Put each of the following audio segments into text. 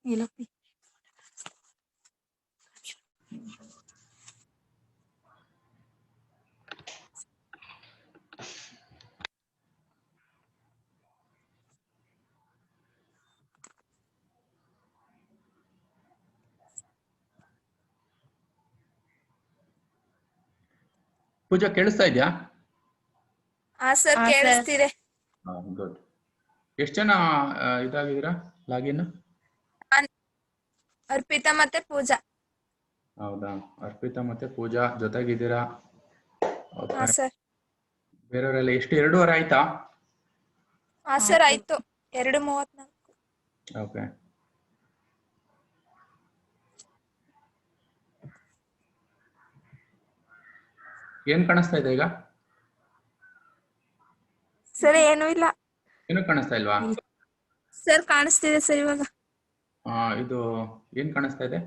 ಇಲ್ಲಪ್ಪಿ ಪೂಜಾ ಕೇಳಿಸ್ತಾ ಇದ್ಯಾ? ಸರ್ ಕೇಳಿಸ್ತಿದೆ. ಗುಡ್. ಎಷ್ಟು ಜನ ಇದಾಗಿದ್ದೀರಾ ಲಾಗಿನ್? ಅರ್ಪಿತಾ ಮತ್ತೆ ಪೂಜಾ. ಹೌದಾ, ಅರ್ಪಿತಾ ಮತ್ತೆ ಪೂಜಾ ಜೊತೆಗಿದ್ದೀರಾ? ಹಾ ಸರ್. ಬೇರೆಯವರೆಲ್ಲ ಎಷ್ಟು 2:30 ಆಯ್ತಾ? ಹಾ ಸರ್ ಆಯ್ತು. 2:34. ಓಕೆ. ಏನ್ ಕಾಣಿಸ್ತಾ ಇದೆ ಈಗ? ಸರ್ ಏನೂ ಇಲ್ಲ. ಏನು ಕಾಣಿಸ್ತಾ ಇಲ್ವಾ? ಸರ್ ಕಾಣಿಸ್ತಿದೆ ಸರ್ ಇವಾಗ. ಇದು ಏನ್ ಕಾಣಿಸ್ತಾ ಇದೆ?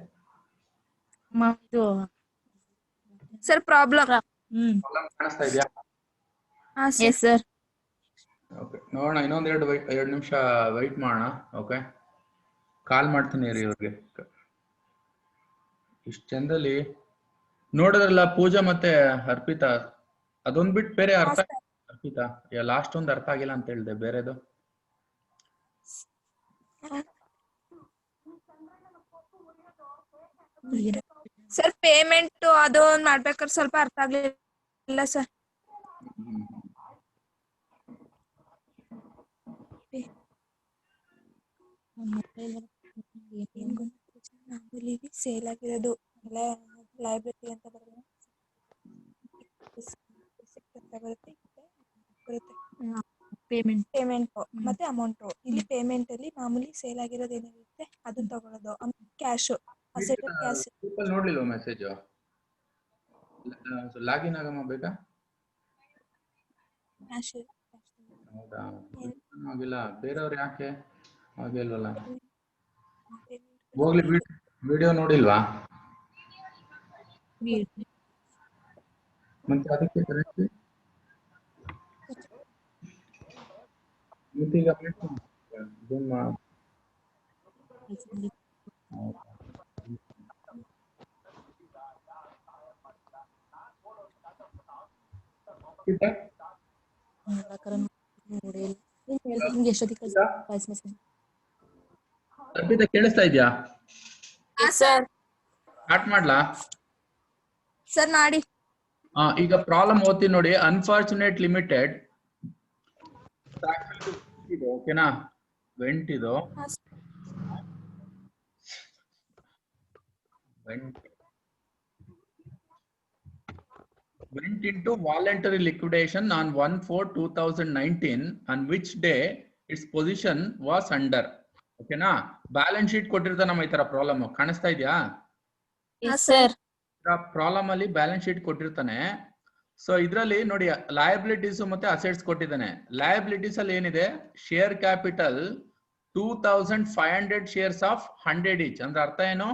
Sir problem. ಪ್ರಾಬ್ಲಮ್ ಕಾಣಿಸ್ತಾ ಇದೆಯಾ? ಹಾ ಸರ್. ಓಕೆ, ನೋಡೋಣ. ಇನ್ನೊಂದು 2 ನಿಮಿಷ ವೆಯ್ಟ್ ಮಾಡೋಣ. ಓಕೆ, ಕಾಲ್ ಮಾಡ್ತೀನಿ ರೀ ಇವ್ರಿಗೆ. ಇಷ್ಟು ಜನದಲ್ಲಿ ನೋಡಿದ್ರಲ್ಲ ಪೂಜಾ ಮತ್ತೆ ಅರ್ಪಿತಾ, ಅದೊಂದ್ ಬಿಟ್ಟು ಬೇರೆ ಅರ್ಥ. ಅರ್ಪಿತಾ ಲಾಸ್ಟ್ ಒಂದು ಅರ್ಥ ಆಗಿಲ್ಲ ಅಂತ ಹೇಳಿದೆ, ಬೇರೆದು ಸರ್ ಪೇಮೆಂಟ್ ಅದು ಮಾಡ್ಬೇಕಾದ್ರೆ ಸ್ವಲ್ಪ ಅರ್ಥ ಆಗ್ಲಿಲ್ಲ ಸರ್. ಸೇಲ್ ಆಗಿರೋದು ಲೈಬ್ರರಿ ಅಂತ ಬರುತ್ತೆ. ಪೇಮೆಂಟ್ ಮತ್ತೆ ಅಮೌಂಟ್. ಇಲ್ಲಿ ಪೇಮೆಂಟ್ ಅಲ್ಲಿ ಮಾಮೂಲಿ ಸೇಲ್ ಆಗಿರೋದು ಏನಿರುತ್ತೆ ಅದನ್ನ ತಗೊಳ್ಳೋದು. Cash asset cash. ನೋಡ್ಲಿಲ್ವ ಮೆಸೇಜ್? ಲಾಗಿನ್ ಆಗಮ್ಮ ಬೇಕಾ? ಕ್ಯಾಶ್ ಹೌದಾ, ಆಗಿಲ್ಲ. ಬೇರೆಯವ್ರು ಯಾಕೆ ಆಗಿಲ್ವಲ್ಲ? ಹೋಗ್ಲಿ, ವಿಡಿಯೋ ನೋಡಿಲ್ವಾ? ಮತ್ತೆ ಅದಕ್ಕೆ ಕರೆಕ್ಟ್ ಈಗ ಅರ್ಪಿತಾ ಕೇಳಿಸ್ತಾ ಇದ್ಯಾ? ಸ್ಟಾರ್ಟ್ ಮಾಡ್ಲಾ? ಸರ್ ಮಾಡಿ. ಈಗ ಪ್ರಾಬ್ಲಮ್ ಓದ್ತೀನಿ ನೋಡಿ. ಅನ್ಫಾರ್ಚುನೇಟ್ ಲಿಮಿಟೆಡ್ ಓಕೆನಾ? ವೆಂಟ್ ಇದು went into voluntary liquidation on 1/4/2019 on which day its position was under. ಓಕೆನಾ? ಬ್ಯಾಲೆನ್ಸ್ ಶೀಟ್ ಕೊಟ್ಟಿರ್ತಾನೆ ನಮ್ಮ ಈ ತರ ಪ್ರಾಬ್ಲಮ್. ಕಾಣಿಸ್ತಾ ಇದೆಯಾ? ಪ್ರಾಬ್ಲಮ್ ಅಲ್ಲಿ ಬ್ಯಾಲೆನ್ಸ್ ಶೀಟ್ ಕೊಟ್ಟಿರ್ತಾನೆ. ಸೊ ಇದ್ರಲ್ಲಿ ನೋಡಿ, ಲಯಬಿಲಿಟೀಸ್ ಮತ್ತೆ ಅಸೆಟ್ಸ್ ಕೊಟ್ಟಿದ್ದಾನೆ. ಲಯಬಿಲಿಟೀಸ್ ಅಲ್ಲಿ ಏನಿದೆ? Share capital 2500 shares of 100 each. ಅಂದ್ರೆ ಅರ್ಥ ಏನು?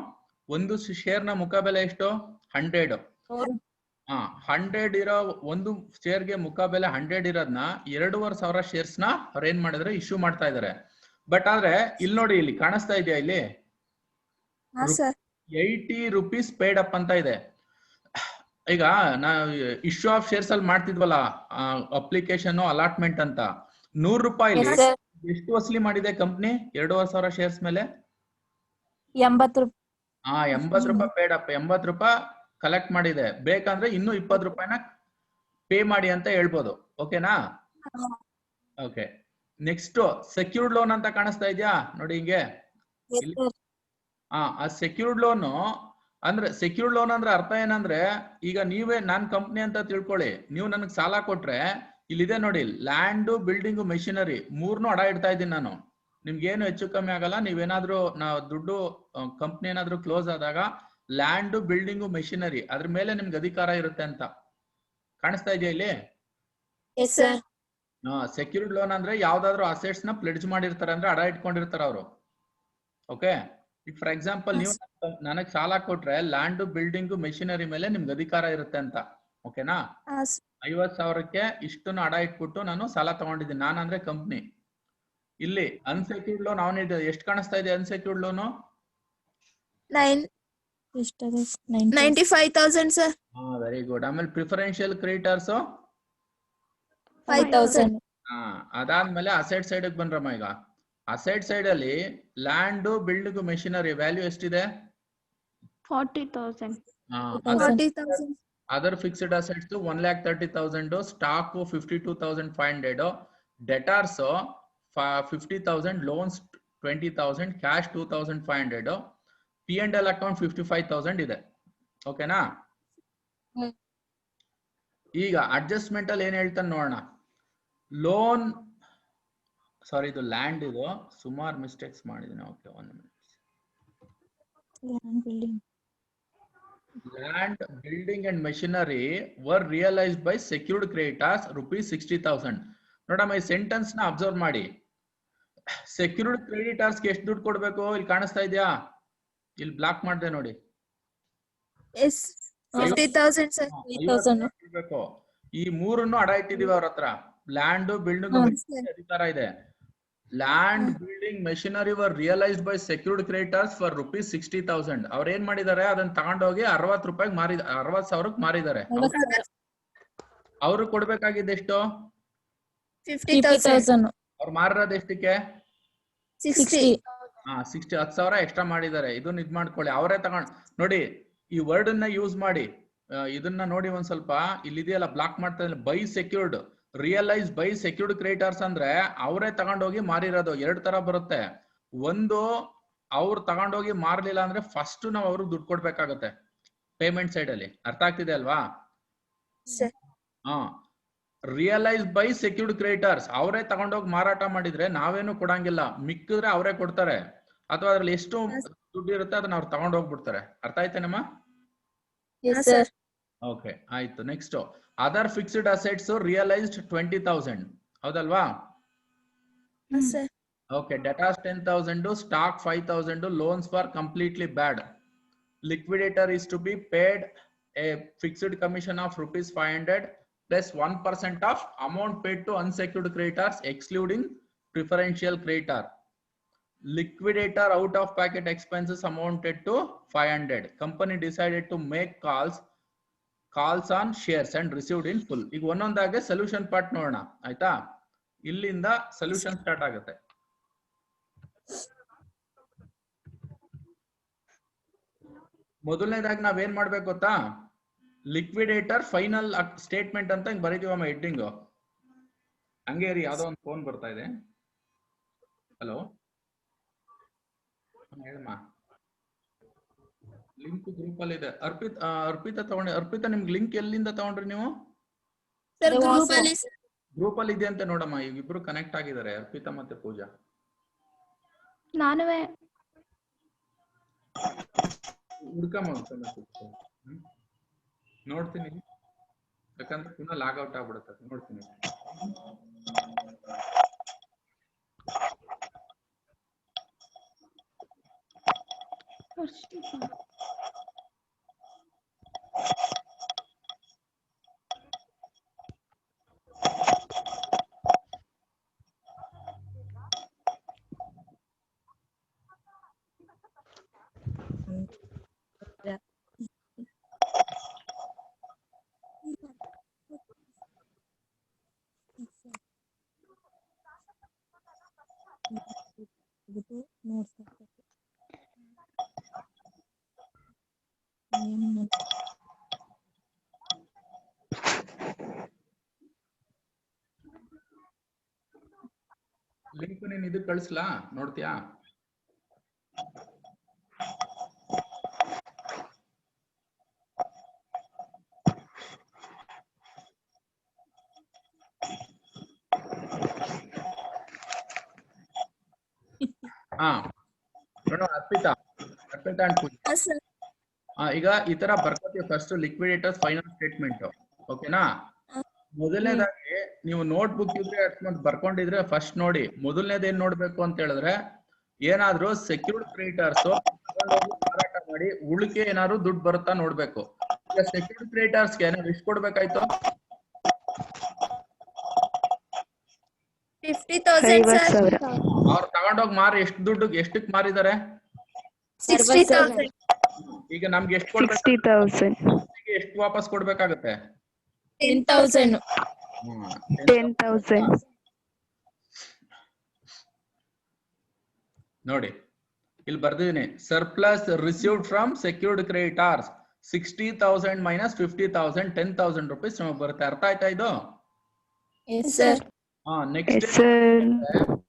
ಒಂದು ಶೇರ್ ನ ಮುಖಬೆಲೆ ಎಷ್ಟು? 100. 100 ಇರೋ ಒಂದು ಶೇರ್ಗೆ ಮುಖಬೆಲೆ 100 ಇರೋದನ್ನ 2,500 ಶೇರ್ಸ್ ನ ಅವ್ರು ಏನ್ ಮಾಡಿದ್ರೆ ಇಶ್ಯೂ ಮಾಡ್ತಾ ಇದಾರೆ. ಬಟ್ ಆದ್ರೆ ಇಲ್ಲಿ ನೋಡಿ, ಇಲ್ಲಿ ಕಾಣಿಸ್ತಾ ಇದೆಯಾ? ಇಲ್ಲಿ 80 rupees ಪೇಡ್ ಅಪ್ ಅಂತ ಇದೆ. ಈಗ ನಾವು ಇಶ್ಯೂ ಆಫ್ ಶೇರ್ಸ್ ಅಲ್ಲಿ ಮಾಡ್ತಿದ್ವಲ್ಲ ಅಪ್ಲಿಕೇಶನ್ ಅಲಾಟ್ಮೆಂಟ್ ಅಂತ, 100 ರೂಪಾಯಿ ಎಷ್ಟು ವಸೂಲಿ ಮಾಡಿದೆ ಕಂಪ್ನಿ 2,500 ಶೇರ್ಸ್ ಮೇಲೆ? 80 ರೂಪಾಯಿ ಪೇಡ್ ಅಪ್. 80 ರೂಪಾಯಿ ಕಲೆಕ್ಟ್ ಮಾಡಿದೆ. ಬೇಕಂದ್ರೆ ಇನ್ನು 20 ರೂಪಾಯಿನ ಪೇ ಮಾಡಿ ಅಂತ ಹೇಳ್ಬೋದು. ಓಕೆನಾ? ಓಕೆ, ನೆಕ್ಸ್ಟ್ ಸೆಕ್ಯೂರ್ಡ್ ಲೋನ್ ಅಂತ ಕಾಣಿಸ್ತಾ ಇದೆಯಾ ನೋಡಿ ಹಿಂಗೆ? ಆ ಸೆಕ್ಯೂರ್ಡ್ ಲೋನ್ ಅಂದ್ರೆ, ಸೆಕ್ಯೂರ್ಡ್ ಲೋನ್ ಅಂದ್ರೆ ಅರ್ಥ ಏನಂದ್ರೆ, ಈಗ ನೀವೇ ನಾನ್ ಕಂಪ್ನಿ ಅಂತ ತಿಳ್ಕೊಳ್ಳಿ, ನೀವು ನನಗೆ ಸಾಲ ಕೊಟ್ರೆ ಇಲ್ಲಿದೆ ನೋಡಿ, ಲ್ಯಾಂಡ್, ಬಿಲ್ಡಿಂಗ್, ಮೆಷಿನರಿ ಮೂರ್ನು ಅಡ ಇಡ್ತಾ ಇದ್ದೀನಿ ನಾನು. ನಿಮ್ಗೇನು ಹೆಚ್ಚು ಕಮ್ಮಿ ಆಗಲ್ಲ. ನೀವೇನಾದ್ರೂ ದುಡ್ಡು ಕಂಪ್ನಿ ಏನಾದ್ರೂ ಕ್ಲೋಸ್ ಆದಾಗ ಲ್ಯಾಂಡ್, ಬಿಲ್ಡಿಂಗು, ಮೆಷಿನರಿ ಅದ್ರ ಮೇಲೆ ನಿಮ್ಗೆ ಅಧಿಕಾರ ಇರುತ್ತೆ ಅಂತ ಕಾಣಿಸ್ತಾ ಇದೆಯಾ ಇಲ್ಲಿ? ಸೆಕ್ಯೂರ್ಡ್ ಲೋನ್ ಅಂದ್ರೆ ಯಾವ್ದಾದ್ರು ಅಸೆಟ್ಸ್ ನ ಪ್ಲೆಡ್ಜ್ ಮಾಡಿರ್ತಾರೆ, ಅಂದ್ರೆ ಅಡ ಇಟ್ಕೊಂಡಿರ್ತಾರೆ ಅವರು. ಓಕೆ, ಈಗ ಫಾರ್ ಎಕ್ಸಾಂಪಲ್ ನೀವು ನನಗೆ ಸಾಲ ಕೊಟ್ರೆ ಲ್ಯಾಂಡ್, ಬಿಲ್ಡಿಂಗ್, ಮೆಷಿನರಿ ಮೇಲೆ ನಿಮ್ಗೆ ಅಧಿಕಾರ ಇರುತ್ತೆ ಅಂತ. ಓಕೆನಾ? 50,000ಕ್ಕೆ ಇಷ್ಟನ್ನು ಅಡ ಇಟ್ಬಿಟ್ಟು ನಾನು ಸಾಲ ತಗೊಂಡಿದ್ದೀನಿ, ನಾನು ಅಂದ್ರೆ ಕಂಪ್ನಿ. ಇಲ್ಲಿ ಅನ್ಸೆಕ್ಯೂರ್ಡ್ ಲೋನ್ ಅವನಿದೆ. ಎಷ್ಟು ಕಾಣಿಸ್ತಾ ಇದೆ ಅನ್ಸೆಕ್ಯೂರ್ಡ್ ಲೋನು? ಎಷ್ಟದೆ 95,000 ಸರ್. Very good. ಆಮೇಲೆ ಪ್ರಿಫರೆನ್ಷಿಯಲ್ ಕ್ರೆಡಿಟರ್ಸ್ 5,000. ಅದಾದ್ಮೇಲೆ ಅಸೆಟ್ ಸೈಡ್ ಬಂದ್ರಮ್ಮ. ಈಗ ಅಸೆಟ್ ಸೈಡ್ ಅಲ್ಲಿ ಲ್ಯಾಂಡ್, ಬಿಲ್ಡಿಂಗ್, ಮೆಷಿನರಿ ವ್ಯಾಲ್ಯೂ ಎಷ್ಟಿದೆ? 40,000. 40,000. Other fixed assets 1,30,000, stock 52,500, debtors 50,000, loans 20,000, cash 2,500, P&L account 55,000 ಇದೆ. ಓಕೆನಾ? ಈಗ ಅಡ್ಜಸ್ಟ್ಮೆಂಟ್ ಅಲ್ಲಿ ಏನ್ ಹೇಳ್ತಾನೆ ನೋಡೋಣ. ಲೋನ್, ಸಾರಿ ಇದು ಲ್ಯಾಂಡ್, ಇದು ಸುಮಾರು ಮಿಸ್ಟೇಕ್ಸ್ ಮಾಡಿದ್ದೀನಿ. Okay, 1 minute. Land, building and machinery were realized by secured creditors rupees 60,000. ನೋಡಮ್ಮ, ಈ ಸೆಂಟೆನ್ಸ್ ನ ಅಬ್ಸರ್ವ್ ಮಾಡಿ. ಸೆಕ್ಯೂರ್ಡ್ ಕ್ರೆಡಿಟರ್ಸ್ ಗೆ ಎಷ್ಟು ದುಡ್ಡು ಕೊಡ್ಬೇಕು? ಇಲ್ಲಿ ಕಾಣಿಸ್ತಾ ಇದೆಯಾ? ಇಲ್ಲಿ ಬ್ಲಾಕ್ ಮಾಡಿದೆ ನೋಡಿ. Yes, 50,000 sir. 5,000. ಕೊಡ್ಬೇಕು. ಈ ಮೂರನ್ನು ಅಡ ಇಟ್ಟಿದೀವಿ ಅವ್ರ ಹತ್ರ. ಲ್ಯಾಂಡ್, ಬಿಲ್ಡಿಂಗ್, ಅಧಿಕಾರ ಇದೆ. Land, building, machinery were realised by secured creditors for rupees 60,000. ಅವ್ರ ಏನ್ ಮಾಡಿದ್ದಾರೆ? ಅದನ್ನ ತಗೊಂಡೋಗಿ 60 ರೂಪಾಯಿಗೆ ಮಾರಿದ, 60,000ಕ್ಕೆ ಮಾರಿದ್ದಾರೆ. ಅವ್ರು ಕೊಡ್ಬೇಕಾಗಿದ್ದು ಎಷ್ಟು? 50,000. ಅವ್ರು ಮಾರಿರೋದು ಎಷ್ಟಕ್ಕೆ? 60. 60, 10,000 ಎಕ್ಸ್ಟ್ರಾ ಮಾಡಿದ್ದಾರೆ. ಇದನ್ನ ಇದ್ ಮಾಡ್ಕೊಳ್ಳಿ. ಅವರೇ ತಗೊಂಡ್ ನೋಡಿ, ಈ ವರ್ಡ್ ಅನ್ನ ಯೂಸ್ ಮಾಡಿ. ಇದನ್ನ ನೋಡಿ ಒಂದ್ ಸ್ವಲ್ಪ. ಇಲ್ಲಿದೆಯಲ್ಲ, ಬ್ಲಾಕ್ ಮಾಡ್ತಾ ಇಲ್ಲ. By secured, realise by secured creditors ಅಂದ್ರೆ ಅವರೇ ತಗೊಂಡೋಗಿ ಮಾರಿರೋದು. 2 ತರ ಬರುತ್ತೆ. ಒಂದು, ಅವ್ರು ತಗೊಂಡೋಗಿ ಮಾರ್ಲಿಲ್ಲ ಅಂದ್ರೆ ಫಸ್ಟ್ ನಾವು ಅವ್ರಿಗೆ ದುಡ್ಡು ಕೊಡ್ಬೇಕಾಗತ್ತೆ ಪೇಮೆಂಟ್ ಸೈಡ್ ಅಲ್ಲಿ. ಅರ್ಥ ಆಗ್ತಿದೆ ಅಲ್ವಾ? ರಿಯಲೈಸ್ ಬೈ ಸೆಕ್ಯೂರ್ಡ್ ಕ್ರೆಡಿಟರ್ಸ್, ಅವರೇ ತಗೊಂಡೋಗಿ ಮಾರಾಟ ಮಾಡಿದ್ರೆ ನಾವೇನು ಕೊಡಂಗಿಲ್ಲ. ಮಿಕ್ಕಿದ್ರೆ ಅವರೇ ಕೊಡ್ತಾರೆ. ಅಥವಾ ಅದ್ರಲ್ಲಿ ಎಷ್ಟು ದುಡ್ಡು ಇರುತ್ತೆ ಅದನ್ನ ಅವ್ರು ತಗೊಂಡೋಗ್ಬಿಡ್ತಾರೆ. ಅರ್ಥ ಆಯ್ತೇನಮ್ಮ? ಓಕೆ, ಆಯ್ತು. Next, other fixed assets realised 20,000. ಹೌದಲ್ವಾ? Okay, debtors 10,000, stock 5,000, loans for completely bad. Liquidator is to be paid a fixed commission of rupees 500 plus 1% of amount paid to unsecured creditors excluding preferential creditor. Liquidator out of pocket expenses amounted to 500. Company decided to make calls on shares and received in full. ಈಗ ಒಂದೊಂದಾಗೆ solution part ನೋಡೋಣ. ಆಯ್ತಾ? ಇಲ್ಲಿಂದ solution start ಆಗುತ್ತೆ. ಮೊದಲನೇದಾಗಿ ನಾವೇನ್ ಮಾಡ್ಬೇಕು ಗೊತ್ತಾ? Liquidator final statement ಅಂತ ಹಿಂಗ್ ಬರೀತೀವಮ್ಮ ಹೆಡ್ಡಿಂಗ್. ಹಂಗೆ ರೀ, ಯಾವ್ದೋ ಒಂದು ಫೋನ್ ಬರ್ತಾ ಇದೆ. ಹಲೋ, ಹೇಳಮ್ಮ. ಲಿಂಕ್ ಗ್ರೂಪ್ ಅಲ್ಲಿ ಇದೆ. ಅರ್ಪಿತಾ ತಗೊಂಡ್ರಿ. ಅರ್ಪಿತಾ, ನಿಮ್ಗೆ ಲಿಂಕ್ ಎಲ್ಲಿಂದ ತಗೊಂಡ್ರಿ ನೀವು? ಗ್ರೂಪ್ ಅಲ್ಲಿ ಇದೆ ಅಂತ ನೋಡಮ್ಮ. ಈಗ ಇಬ್ರು ಕನೆಕ್ಟ್ ಆಗಿದ್ದಾರೆ, ಅರ್ಪಿತಾ ಮತ್ತೆ ಪೂಜಾ. ನಾನುವೇ ಹುಡ್ಕಮ್ಮ ನೋಡ್ತೀನಿ. ಯಾಕಂದ್ರೆ ಪುನಃ ಲಾಗ್ ಔಟ್ ಆಗ್ಬಿಡುತ್ತೆ. ನೋಡ್ತೀನಿ. ಲಿಂಕ್ ನೀನ್ ಇದು ಕಳಿಸ್ಲಾ? ನೋಡ್ತೀಯಾ? ನೋಡೋಣ. ಅರ್ಪಿತಾ ಅಂಡ್ ಪೂಜಾ, ಈಗ ಈ ತರ ಬರ್ಕೋತೀವಿ. First liquidators final statement. ಓಕೆನಾ? ಮೊದಲನೇದಾಗಿ ನೀವು ನೋಟ್ ಬುಕ್ ಇದ್ರೆ ಅಕಸ್ಮಾತ್ ಬರ್ಕೊಂಡಿದ್ರೆ ಫಸ್ಟ್ ನೋಡಿ. ಮೊದಲನೇದು ಏನ್ ನೋಡ್ಬೇಕು ಅಂತ ಹೇಳಿದ್ರೆ, ಏನಾದ್ರೂ ಸೆಕ್ಯೂರ್ಡ್ ಕ್ರೆಡಿಟರ್ಸ್ ಮಾರಾಟ ಮಾಡಿ ಉಳಿಕೆ ಏನಾದ್ರು ದುಡ್ಡು ಬರುತ್ತಾ ನೋಡ್ಬೇಕು. ಈಗ ಸೆಕ್ಯೂರ್ಡ್ ಕ್ರೆಡಿಟರ್ಸ್ಗೆ ನಾವು ಎಷ್ಟು ಕೊಡ್ಬೇಕಾಯ್ತು? 50,000 ಅವ್ರು ತಗೊಂಡೋಗಿ ಮಾರಿ ಎಷ್ಟು ದುಡ್ಡು ಎಷ್ಟಕ್ಕೆ ಮಾರಿದ್ದಾರೆ? 60,000. ಈಗ ನಮ್ಗೆ ಎಷ್ಟು ಕೊಡ್ಬೇಕು? 60,000. ಎಷ್ಟು ವಾಪಸ್ ಕೊಡ್ಬೇಕಾಗತ್ತೆ? 10,000. 10,000. ನೋಡಿ ಇಲ್ಲಿ ಬರ್ದಿದ್ದೀನಿ, surplus received from secured creditors 60,000 minus 50,000 10,000 rupees ನಮಗೆ ಬರುತ್ತೆ. ಅರ್ಥ ಆಯ್ತಾ ಇದು? Yes, sir. Next Yes, sir.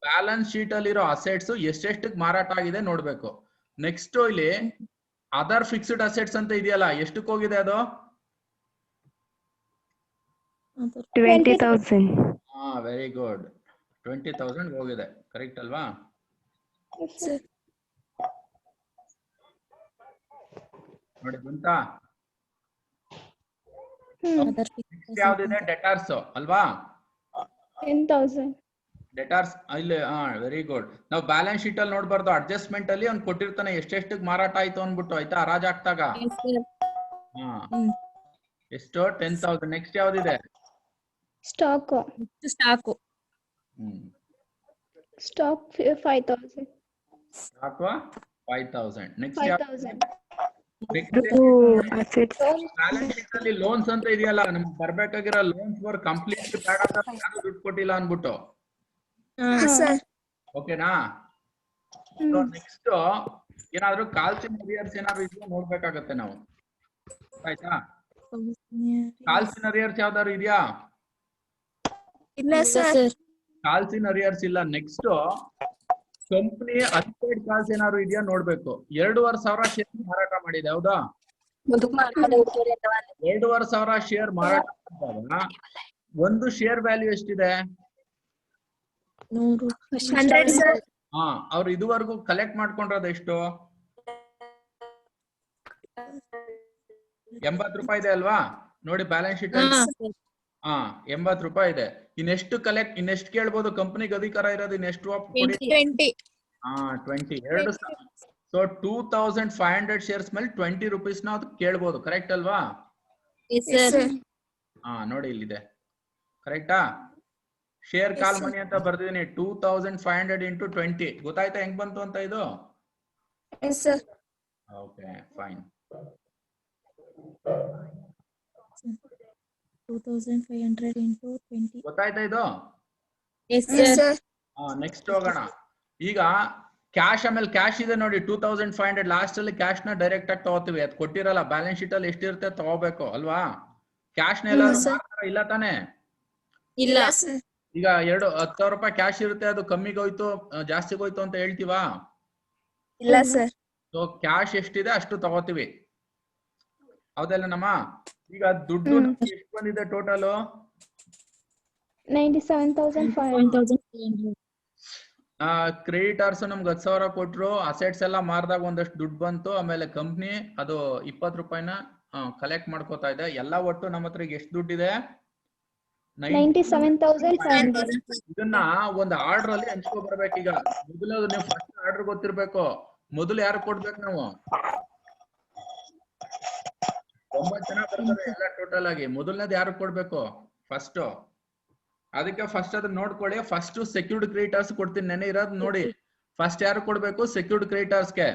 Balance sheet ಅಲ್ಲಿ ಇರೋ ಅಸೆಟ್ಸ್ ಎಷ್ಟೆಷ್ಟಕ್ಕೆ ಮಾರಾಟ ಆಗಿದೆ ನೋಡ್ಬೇಕು. ನೆಕ್ಸ್ಟ್ ಇಲ್ಲಿ ಅದರ್ ಫಿಕ್ಸ್ಡ್ ಅಸೆಟ್ಸ್ ಅಂತ ಇದೆಯಲ್ಲ, ಎಷ್ಟಕ್ಕೆ ಹೋಗಿದೆ ಅದು? 20,000. ವೆರಿ ಗುಡ್, 20,000 ಹೋಗಿದೆ. ಕರೆಕ್ಟ್ ಅಲ್ವಾ? Sir. ನೋಡಿ ಬಂತಾ? Other next ಯಾವ್ದಿದೆ? ಡೆಟಾರ್ಸ್ ಅಲ್ವಾ? 10,000. ಡೆಟಾರ್ಸ್ ಇಲ್ಲಿ ವೆರಿ ಗುಡ್. ನಾವು ಬ್ಯಾಲೆನ್ಸ್ ಶೀಟ್ ಅಲ್ಲಿ ನೋಡ್ಬಾರ್ದು, ಅಡ್ಜಸ್ಟ್ಮೆಂಟ್ ಅಲ್ಲಿ ಅವ್ನು ಕೊಟ್ಟಿರ್ತಾನೆ ಎಷ್ಟೆಷ್ಟಕ್ಕೆ ಮಾರಾಟ ಆಯ್ತು ಅನ್ಬಿಟ್ಟು, ಆಯ್ತಾ? ಹರಾಜ್ ಆಗ್ತಾಗ Yes, sir. ಎಷ್ಟು? 10,000. ನೆಕ್ಸ್ಟ್ ಯಾವ್ದಿದೆ? Stock. Stock. Stock 5,000. ಅಥವಾ 5,000. Next 5,000. Next Assets. Balance sheet ಅಲ್ಲಿ ಲೋನ್ಸ್ ಅಂತ ಇದೆಯಲ್ಲ, ನಮ್ಗೆ ಬರ್ಬೇಕಾಗಿರೋ ಲೋನ್ಸ್ ವರ್ ಕಂಪ್ಲೀಟ್ ಬೇಡ ಅಂತ ಯಾರು ದುಡ್ಡು ಕೊಟ್ಟಿಲ್ಲ ಅನ್ಬಿಟ್ಟು, ಓಕೆನಾ? ನೆಕ್ಸ್ಟ್ ಏನಾದ್ರು ಕಾಲ್ಸಿನ ಅರಿಯರ್ಸ್ ಏನಾದ್ರು ಇದೆಯಾ ನೋಡ್ಬೇಕಾಗತ್ತೆ ನಾವು, ಆಯ್ತಾ? ಕಾಲ್ಸಿನ ಅರಿಯರ್ಸ್ ಯಾವ್ದಾದ್ರು ಇದೆಯಾ? ಇಲ್ಲ ಸರ್. ಕಾಲ್ಸಿನ ಅರಿಯರ್ಸ್ ಇಲ್ಲ. ನೆಕ್ಸ್ಟ್ ಕಂಪನಿ ಅನ್ಪೇಡ್ ಕಾಲ್ಸ್ ಏನಾದ್ರು ಇದೆಯಾ ನೋಡ್ಬೇಕು. 2,500 ಶೇರ್ ಮಾರಾಟ ಮಾಡಿದೆ, ಹೌದಾ? 2,500 ಶೇರ್ ಮಾರಾಟ ಮಾಡಿದಾಗ ಒಂದು ಶೇರ್ ವ್ಯಾಲ್ಯೂ ಎಷ್ಟಿದೆ? 100 sir. ಅವ್ರು ಇದುವರೆಗೂ ಕಲೆಕ್ಟ್ ಮಾಡ್ಕೊಂಡಿರೋದು ಎಷ್ಟು? 80 ರೂಪಾಯಿ ಇದೆ ಅಲ್ವಾ? ನೋಡಿ ಬ್ಯಾಲೆನ್ಸ್ ಶೀಟ್ ಅಲ್ಲಿ 80 ರೂಪಾಯಿ ಇದೆ. ಇನ್ನೆಷ್ಟು ಕೇಳ್ಬೋದು? ಕಂಪನಿಗೆ ಅಧಿಕಾರ ಇರೋದು ಇನ್ನೆಷ್ಟು? 20. 20. 2,000. ಸೊ 2,500 ಶೇರ್ಸ್ ಮೇಲೆ 20 rupees ನ ಅದು ಕೇಳ್ಬೋದು. ಕರೆಕ್ಟ್ ಅಲ್ವಾ? Yes, sir. ನೋಡಿ ಇಲ್ಲಿದೆ, ಕರೆಕ್ಟಾ? ಶೇರ್ ಕಾಲ್ ಮನಿ ಅಂತ ಬರ್ದಿದ್ದೀನಿ. 2,500 into 20. ಗೊತ್ತಾಯ್ತಾ ಹೆಂಗ್ ಬಂತು ಅಂತ ಇದು? Yes, sir. Okay fine. 2,500 into 20. ಗೊತ್ತಾಯ್ತಾ ಇದು? Yes, sir. ನೆಕ್ಸ್ಟ್ ಹೋಗೋಣ. ಈಗ ಕ್ಯಾಶ್, ಆಮೇಲೆ ಕ್ಯಾಶ್ ಇದೆ ನೋಡಿ 2,500. ಲಾಸ್ಟ್ ಅಲ್ಲಿ ಕ್ಯಾಶ್ ನ ಡೈರೆಕ್ಟ್ ಆಗಿ ತಗೋತೀವಿ, ಅದು ಕೊಟ್ಟಿರಲ್ಲ. ಬ್ಯಾಲೆನ್ಸ್ ಶೀಟ್ ಅಲ್ಲಿ ಎಷ್ಟಿರುತ್ತೆ ತಗೋಬೇಕು ಅಲ್ವಾ? ಕ್ಯಾಶ್ ನ ಎಲ್ಲ ಇಲ್ಲ ತಾನೆ? ಇಲ್ಲ. ಈಗ 10,000 ರೂಪಾಯಿ ಕ್ಯಾಶ್ ಇರುತ್ತೆ, ಅದು ಕಮ್ಮಿಗೆ ಹೋಯ್ತು ಜಾಸ್ತಿಗೆ ಹೋಯ್ತು ಅಂತ ಹೇಳ್ತೀವಾ? ಇಲ್ಲ ಸರ್. ಸೊ ಕ್ಯಾಶ್ ಎಷ್ಟಿದೆ ಅಷ್ಟು ತಗೋತೀವಿ, ಹೌದಲ್ಲ ನಮ್ಮ? ಈಗ ದುಡ್ಡು ಎಷ್ಟು ಬಂದಿದೆ ಟೋಟಲ್? 97,500. ಕ್ರೆಡಿಟರ್ಸ್ ನಮ್ಗೆ 10,000 ಕೊಟ್ರು, ಅಸೆಟ್ಸ್ ಎಲ್ಲ ಮಾರ್ದಾಗ ಒಂದಷ್ಟು ದುಡ್ಡು ಬಂತು, ಆಮೇಲೆ ಕಂಪ್ನಿ ಅದು 20 ರೂಪಾಯಿನ ಕಲೆಕ್ಟ್ ಮಾಡ್ಕೋತಾ ಇದೆ. ಎಲ್ಲ ಒಟ್ಟು ನಮ್ಮ ಹತ್ರ ಎಷ್ಟು ದುಡ್ಡಿದೆ? 97,500. ಇದನ್ನ ಒಂದು ಆರ್ಡರ್ ಅಲ್ಲಿ ಹಂಚ್ಕೊ ಬರ್ಬೇಕು. ಈಗ ಮೊದಲು ನೀವು ಫಸ್ಟ್ ಆರ್ಡರ್ ಗೊತ್ತಿರ್ಬೇಕು. ಮೊದಲು ಯಾರು ಕೊಡ್ಬೇಕು ನಾವು? 9 ಜನ ಬರ್ತಾರೆ ಎಲ್ಲ ಟೋಟಲ್ ಆಗಿ. ಮೊದಲನೇದು ಯಾರು ಕೊಡ್ಬೇಕು? ಫಸ್ಟ್. ಅದಕ್ಕೆ ಫಸ್ಟ್ ಅದನ್ನ ನೋಡ್ಕೊಳ್ಳಿ. ಫಸ್ಟ್ ಸೆಕ್ಯೂರ್ಡ್ ಕ್ರೆಡಿಟರ್ಸ್ ಕೊಡ್ತೀನಿ, ನೆನೆ ಇರೋದು ನೋಡಿ. ಫಸ್ಟ್ ಯಾರು ಕೊಡ್ಬೇಕು? ಸೆಕ್ಯೂರ್ಡ್ ಕ್ರೆಡಿಟರ್ಸ್ಗೆ.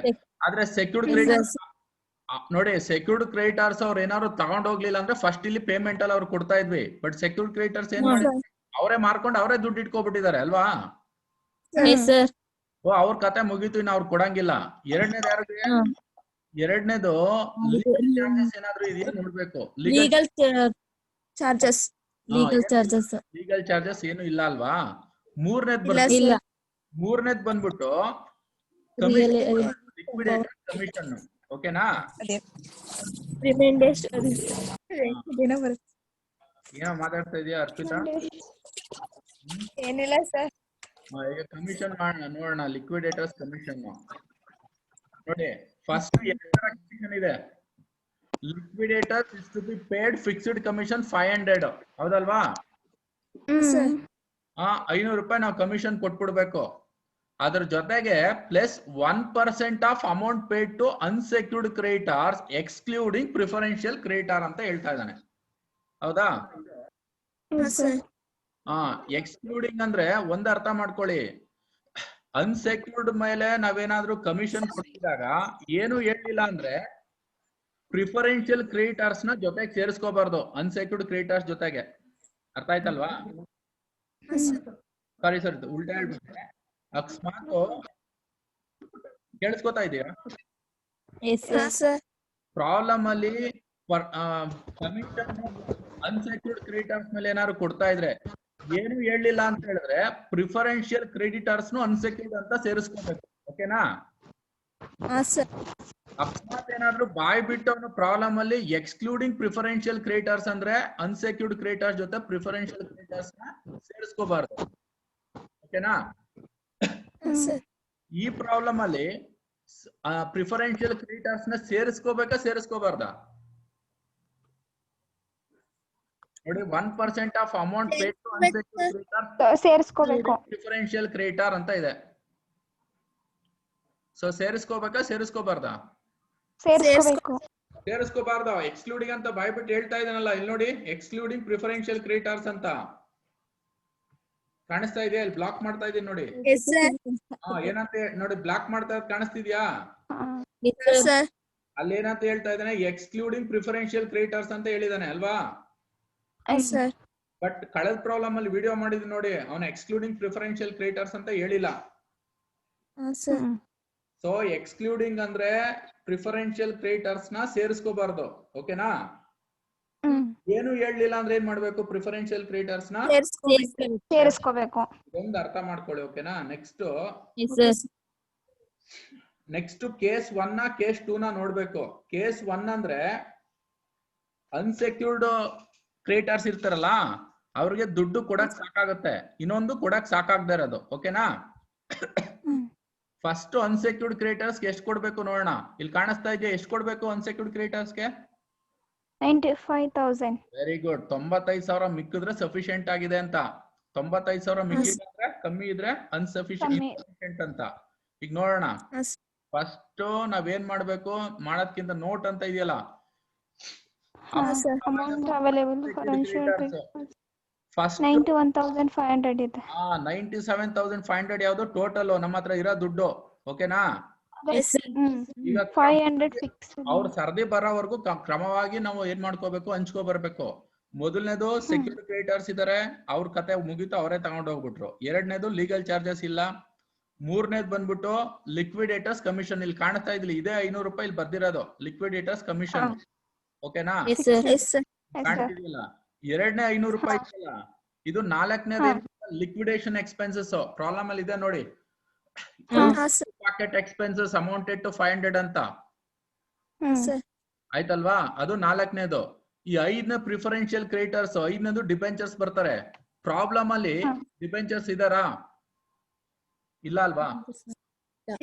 ಆದ್ರೆ ಸೆಕ್ಯೂರ್ಡ್ ಕ್ರೆಡಿಟರ್ಸ್ ನೋಡಿ, ಸೆಕ್ಯೂರ್ಡ್ ಕ್ರೆಡಿಟರ್ಸ್ ಅವ್ರು ಏನಾದ್ರು ತಗೊಂಡ್ ಹೋಗ್ಲಿಲ್ಲ ಅಂದ್ರೆ ಫಸ್ಟ್ ಇಲ್ಲಿ ಪೇಮೆಂಟ್ ಅಲ್ಲಿ ಅವ್ರು ಕೊಡ್ತಾ ಇದ್ವಿ. ಬಟ್ ಸೆಕ್ಯೂರ್ಡ್ ಕ್ರೆಡಿಟರ್ಸ್ ಏನ್ ಮಾಡಿ ಅವರೇ ಮಾರ್ಕೊಂಡು ಅವರೇ ದುಡ್ಡು ಇಟ್ಕೊಬಿಟ್ಟಿದ್ದಾರೆ ಅಲ್ವಾ? ಓ, ಅವ್ರ ಕತೆ ಮುಗೀತು, ಇನ್ನು ಅವ್ರು ಕೊಡಂಗಿಲ್ಲ. ಎರಡನೇದು ಯಾರಿಗೆ? ಎರಡನೇದು ಲೀಗಲ್ ಚಾರ್ಜಸ್ ಏನಾದ್ರು ಇದೆಯಾ ನೋಡ್ಬೇಕು. Legal charges. ಲೀಗಲ್ ಚಾರ್ಜಸ್ ಏನು ಇಲ್ಲ ಅಲ್ವಾ? ಮೂರನೇದ್ ಬಂದ್ಬಿಟ್ಟು ಲಿಕ್ವಿಡೇಟರ್ ಕಮಿಷನ್. ಓಕೆನಾ? ಏನೋ ಮಾತಾಡ್ತಾ ಇದೀಯಾ ಅರ್ಪಿತಾ? ಏನಿಲ್ಲ ಸರ್. ಈಗ ಕಮಿಷನ್ ಮಾಡೋಣ, ನೋಡೋಣ. ಲಿಕ್ವಿಡೇಟರ್ಸ್ ಕಮಿಷನ್ ನೋಡಿ. ಫಸ್ಟ್ ಕಮಿಷನ್ ಇದೆ. Liquidators is to be paid fixed commission 500, ಹೌದಲ್ವಾ? 500 ರೂಪಾಯಿ ನಾವು ಕಮಿಷನ್ ಕೊಟ್ಬಿಡ್ಬೇಕು. ಅದ್ರ ಜೊತೆಗೆ plus 1% of amount paid to unsecured creditors excluding preferential creditor ಅಂತ ಹೇಳ್ತಾ ಇದ್ದಾನೆ, ಹೌದಾ? ಎಕ್ಸ್ಕ್ಲೂಡಿಂಗ್ ಅಂದ್ರೆ ಒಂದ್ ಅರ್ಥ ಮಾಡ್ಕೊಳ್ಳಿ. ಅನ್ಸೆಕ್ಯೂರ್ಡ್ ಮೇಲೆ ನಾವೇನಾದ್ರೂ ಕಮಿಷನ್ ಕೊಟ್ಟಿದಾಗ ಏನು ಹೇಳಿಲ್ಲ ಅಂದ್ರೆ ಪ್ರಿಫರೆನ್ಷಿಯಲ್ ಕ್ರೆಡಿಟರ್ಸ್ ನ ಜೊತೆಗೆ ಸೇರಿಸ್ಕೋಬಾರ್ದು ಅನ್ಸೆಕ್ಯೂರ್ಡ್ ಕ್ರೆಡಿಟರ್ಸ್ ಜೊತೆಗೆ. ಅರ್ಥ ಆಯ್ತಲ್ವಾ? ಸಾರಿ ಉಲ್ಟಾ ಹೇಳ್ಬಿಟ್ಟೆ. ಅಕಸ್ಮಾತ್ ಕೇಳಿಸ್ಕೊತಾ ಇದೆಯಾ? ಪ್ರಾಬ್ಲಮ್ ಅಲ್ಲಿ ಕಮಿಷನ್ ಅನ್ಸೆಕ್ಯೂರ್ಡ್ ಕ್ರೆಡಿಟರ್ಸ್ ಮೇಲೆ ಏನಾದ್ರು ಕೊಡ್ತಾ ಇದ್ರೆ ಏನು ಹೇಳಲಿಲ್ಲ ಅಂತ ಹೇಳಿದ್ರೆ ಪ್ರಿಫರೆನ್ಷಿಯಲ್ ಕ್ರೆಡಿಟರ್ಸ್ ನು ಅನ್ಸೆಕ್ಯೂರ್ಡ್ ಅಂತ ಸೇರಿಸ್ಕೋಬೇಕು. ಓಕೆನಾ? ಅಕಸ್ಮಾತ್ ಏನಾದ್ರು ಬಾಯ್ ಬಿಟ್ಟು ಅವನು ಪ್ರಾಬ್ಲಮ್ ಅಲ್ಲಿ ಎಕ್ಸ್ಕ್ಲೂಡಿಂಗ್ ಪ್ರಿಫರೆನ್ಷಿಯಲ್ ಕ್ರೆಡಿಟರ್ಸ್ ಅಂದ್ರೆ ಅನ್ಸೆಕ್ಯೂರ್ಡ್ ಕ್ರೆಡಿಟರ್ಸ್ ಜೊತೆ ಪ್ರಿಫರೆನ್ಷಿಯಲ್ ಕ್ರೆಡಿಟರ್ಸ್ ನ ಸೇರಿಸ್ಕೋಬಾರ್ದು. ಓಕೆನಾ? ಈ ಪ್ರಾಬ್ಲಮ್ ಅಲ್ಲಿ ಪ್ರಿಫರೆನ್ಷಿಯಲ್ ಕ್ರೆಡಿಟರ್ಸ್ ನ ಸೇರಿಸ್ಕೋಬಾರ್ದಾ? ನೋಡಿ 1% of amount paid to unsecured creditor ಸೇರಿಸ್ಕೋಬೇಕು. ಪ್ರಿಫರೆನ್ಷಿಯಲ್ ಕ್ರೆಡಿಟರ್ ಅಂತ ಇದೆ. ಸೊ ಸೇರಿಸ್ಕೋಬಾರ್ದಾ? ಸೇರಿಸ್ಕೋಬಾರ್ದು. ಎಕ್ಸ್ಕ್ಲೂಡಿಂಗ್ ಅಂತ ಬಾಯ್ಬಿಟ್ಟು ಹೇಳ್ತಾ ಇದ್ದಾನಲ್ಲ, ಇಲ್ಲಿ ನೋಡಿ, ಎಕ್ಸ್ಕ್ಲೂಡಿಂಗ್ ಪ್ರಿಫರೆನ್ಷಿಯಲ್ ಕ್ರೆಡಿಟರ್ಸ್ ಅಂತ ಕಾಣಿಸ್ತಾ ಇದೆಯಾ? ಇಲ್ಲಿ ಬ್ಲಾಕ್ ಮಾಡ್ತಾ ಇದೀನಿ ನೋಡಿ. ಏನಂತ ನೋಡಿ, ಬ್ಲಾಕ್ ಮಾಡ್ತಾ ಕಾಣಿಸ್ತಿದ್ಯಾ? ಅಲ್ಲಿ ಏನಂತ ಹೇಳ್ತಾ ಇದ್ದಾನೆ? ಎಕ್ಸ್ಕ್ಲೂಡಿಂಗ್ ಪ್ರಿಫರೆನ್ಷಿಯಲ್ ಕ್ರೆಡಿಟರ್ಸ್ ಅಂತ ಹೇಳಿದಾನೆ ಅಲ್ವಾ? ಬಟ್ ಕಳೆದ ಪ್ರಾಬ್ಲಮ್ ಅಲ್ಲಿ ವಿಡಿಯೋ ಮಾಡಿದ್ ನೋಡಿ, ಅವನ ಎಕ್ಸ್ಕ್ಲೂಡಿಂಗ್ ಪ್ರಿಫರೆನ್ಷಿಯಲ್ ಕ್ರೆಡಿಟರ್ಸ್ ಅಂತ ಹೇಳಿಲ್ಲ. ಸೊ ಎಕ್ಸ್ಕ್ಲೂಡಿಂಗ್ ಅಂದ್ರೆ ಪ್ರಿಫರೆನ್ಷಿಯಲ್ ಕ್ರೆಡಿಟರ್ಸ್ ನ ಸೇರಿಸ್ಕೋಬಾರ್ದು. ಓಕೆನಾ? ಏನು ಹೇಳಲಿಲ್ಲ ಅಂದ್ರೆ ಏನ್ ಮಾಡ್ಬೇಕು? ಪ್ರಿಫರೆನ್ಷಿಯಲ್ ಕ್ರೆಡಿಟರ್ಸ್ ನ ಸೇರಿಸ್ಕೋಬೇಕು. ಇದೊಂದು ಅರ್ಥ ಮಾಡ್ಕೊಳ್ಳಿ. ಓಕೆನಾ? ನೆಕ್ಸ್ಟ್ ಕೇಸ್ 1 ನ ಕೇಸ್ 2 ನ ನೋಡ್ಬೇಕು. ಕೇಸ್ 1 ಅಂದ್ರೆ ಅನ್ಸೆಕ್ಯೂರ್ಡ್ ಕ್ರೆಡಿಟರ್ಸ್ ಇರ್ತಾರಲ್ಲ, ಅವ್ರಿಗೆ ದುಡ್ಡು ಕೊಡಕ್ ಸಾಕಾಗುತ್ತೆ, ಇನ್ನೊಂದು ಕೊಡಕ್ ಸಾಕಾಗದೇ ಇರೋದು. ಓಕೆನಾ? ಫಸ್ಟ್ ಅನ್ಸೆಕ್ಯೂರ್ಡ್ ಕ್ರೆಡಿಟರ್ಸ್ ಎಷ್ಟು ಕೊಡ್ಬೇಕು ನೋಡೋಣ. ಇಲ್ಲಿ ಕಾಣಿಸ್ತಾ ಇದೆಯಾ? ಎಷ್ಟು ಕೊಡ್ಬೇಕು ಅನ್ಸೆಕ್ಯೂರ್ಡ್ ಕ್ರೆಡಿಟರ್ಸ್ ಗೆ? 95,000. Very good. 95,000 ಮಿಕ್ಕಿದ್ರೆ ಸಫಿಶಿಯಂಟ್ ಆಗಿದೆ ಅಂತ. 95,000 ಮಿಕ್ಕಿದ್ರೆ ಕಮ್ಮಿ ಇದ್ರೆ ಅನ್ಸಫಿಶಿಯಂಟ್ ಅಂತ. ಈಗ ನೋಡೋಣ. ಫಸ್ಟ್ ನಾವೇನ್ ಮಾಡ್ಬೇಕು? ಮಾಡೋದ್ಕಿಂತ ನೋಟ್ ಅಂತ ಇದೆಯಲ್ಲ, amount available for insurance first 91,500 ಇದೆ. 97,500 ಯಾವ್ದು ಟೋಟಲ್ ನಮ್ಮ ಹತ್ರ ಇರೋ ದುಡ್ಡು. ಓಕೆನಾ? ಈಗ 500 ಫಿಕ್ಸ್. ಅವ್ರ ಸರ್ದಿ ಬರೋವರೆಗೂ ಕ್ರಮವಾಗಿ ನಾವು ಏನ್ ಮಾಡ್ಕೋಬೇಕು? ಹಂಚ್ಕೊ ಬರ್ಬೇಕು. ಮೊದಲನೇದು ಸೆಕ್ಯೂರ್ಡ್ ಕ್ರೆಡಿಟರ್ಸ್ ಇದಾರೆ, ಅವ್ರ ಕತೆ ಮುಗಿತು, ಅವರೇ ತಗೊಂಡು ಹೋಗ್ಬಿಟ್ರು. ಎರಡನೇದು ಲೀಗಲ್ ಚಾರ್ಜಸ್ ಇಲ್ಲ. ಮೂರನೇದು ಬಂದ್ಬಿಟ್ಟು ಲಿಕ್ವಿಡೇಟರ್ಸ್ ಕಮಿಷನ್. ಇಲ್ಲಿ ಕಾಣಿಸ್ತಾ ಇದ್ಲಿ, ಇದೇ 500 ರೂಪಾಯಿ ಇಲ್ಲಿ ಬರ್ದಿರೋದು ಲಿಕ್ವಿಡೇಟರ್ಸ್ ಕಮಿಷನ್. ಓಕೆನಾ? ಕಾಣ್ತಿದ್ಯಲ್ಲ? ಎರಡನೇ 500 ರೂಪಾಯಿ ಇತ್ತಲ್ಲ, ಇದು ನಾಲ್ಕನೇದು ಲಿಕ್ವಿಡೇಷನ್ ಎಕ್ಸ್ಪೆನ್ಸಸ್. ಪ್ರಾಬ್ಲಮ್ ಅಲ್ಲಿ ಇದೆ ನೋಡಿ, ಪಾಕೆಟ್ ಎಕ್ಸ್ಪೆನ್ಸಸ್ ಅಮೌಂಟೆಡ್ ಟು 500 ಅಂತ ಆಯ್ತಲ್ವಾ? ಅದು ನಾಲ್ಕನೇದು. ಈ 5ನೇ ಪ್ರಿಫರೆನ್ಷಿಯಲ್ ಕ್ರೆಡಿಟರ್ಸ್, 5ನೇದು ಡಿಬೆಂಚರ್ಸ್ ಬರ್ತಾರೆ. ಪ್ರಾಬ್ಲಮ್ ಅಲ್ಲಿ ಡಿಬೆಂಚರ್ಸ್ ಇದಾರಾ? ಇಲ್ಲ ಅಲ್ವಾ?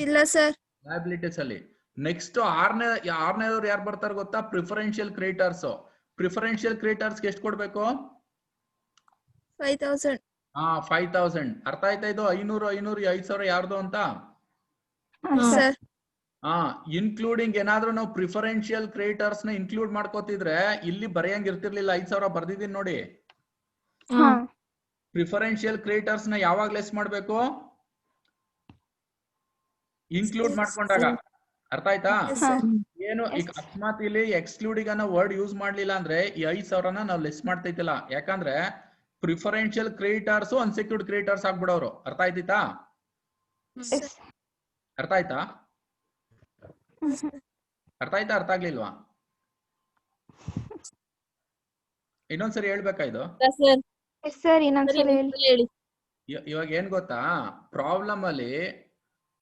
ಇಲ್ಲ ಸರ್. ಲಯಬಿಲಿಟೀಸ್ ಅಲ್ಲಿ ನೆಕ್ಸ್ಟ್ ಆರನೇದವ್ರು ಯಾರು ಬರ್ತಾರೆ ಗೊತ್ತಾ? Preferential creditors. ಪ್ರಿಫರೆನ್ಷಿಯಲ್ ಕ್ರೆಡಿಟರ್ಸ್ ಎಷ್ಟು ಕೊಡ್ಬೇಕು? 5,000. 5,000. ಅರ್ಥ ಆಯ್ತಾ? ಇದು 500 5,000 ಯಾರ್ದು ಅಂತ? ಸರ್. ಇನ್ಕ್ಲೂಡಿಂಗ್ ಏನಾದ್ರೂ ನಾವು ಪ್ರಿಫರೆನ್ಷಿಯಲ್ ಕ್ರೆಡಿಟರ್ಸ್ ನ ಇನ್ಕ್ಲೂಡ್ ಮಾಡ್ಕೋತಿದ್ರೆ ಇಲ್ಲಿ ಬರೆಯಂಗ್ ಇರ್ತಿರ್ಲಿಲ್ಲ. 5,000 ಬರ್ದಿದ್ದೀನಿ ನೋಡಿ. ಪ್ರಿಫರೆನ್ಷಿಯಲ್ ಕ್ರೆಡಿಟರ್ಸ್ ನ ಯಾವಾಗ ಲೆಸ್ ಮಾಡ್ಬೇಕು? ಇನ್ಕ್ಲೂಡ್ ಮಾಡ್ಕೊಂಡಾಗ. ಅರ್ಥ ಆಯ್ತಾ? ಏನು ಈಗ ಅಕಸ್ಮಾತ್ ಇಲ್ಲಿ ಎಕ್ಸ್ಕ್ಲೂಡಿಂಗ್ ಅನ್ನೋ ವರ್ಡ್ ಯೂಸ್ ಮಾಡ್ಲಿಲ್ಲ ಅಂದ್ರೆ ಈ 5,000ನ ನಾವು ಲೆಸ್ ಮಾಡ್ತೈತಿಲ್ಲ. ಯಾಕಂದ್ರೆ ಪ್ರಿಫರೆನ್ಷಿಯಲ್ ಕ್ರೆಡಿಟರ್ಸ್ ಅನ್ಸೆಕ್ಯೂರ್ಡ್ ಕ್ರೆಡಿಟರ್ಸ್ ಆಗ್ಬಿಡೋರು. ಅರ್ಥ ಆಯ್ತಾ? ಅರ್ಥ ಆಯ್ತಾ? ಅರ್ಥ ಆಗ್ಲಿಲ್ವಾ? ಇನ್ನೊಂದ್ಸರಿ ಹೇಳ್ಬೇಕಾ ಇದು? ಇವಾಗ ಏನ್ ಗೊತ್ತಾ? ಪ್ರಾಬ್ಲಮ್ ಅಲ್ಲಿ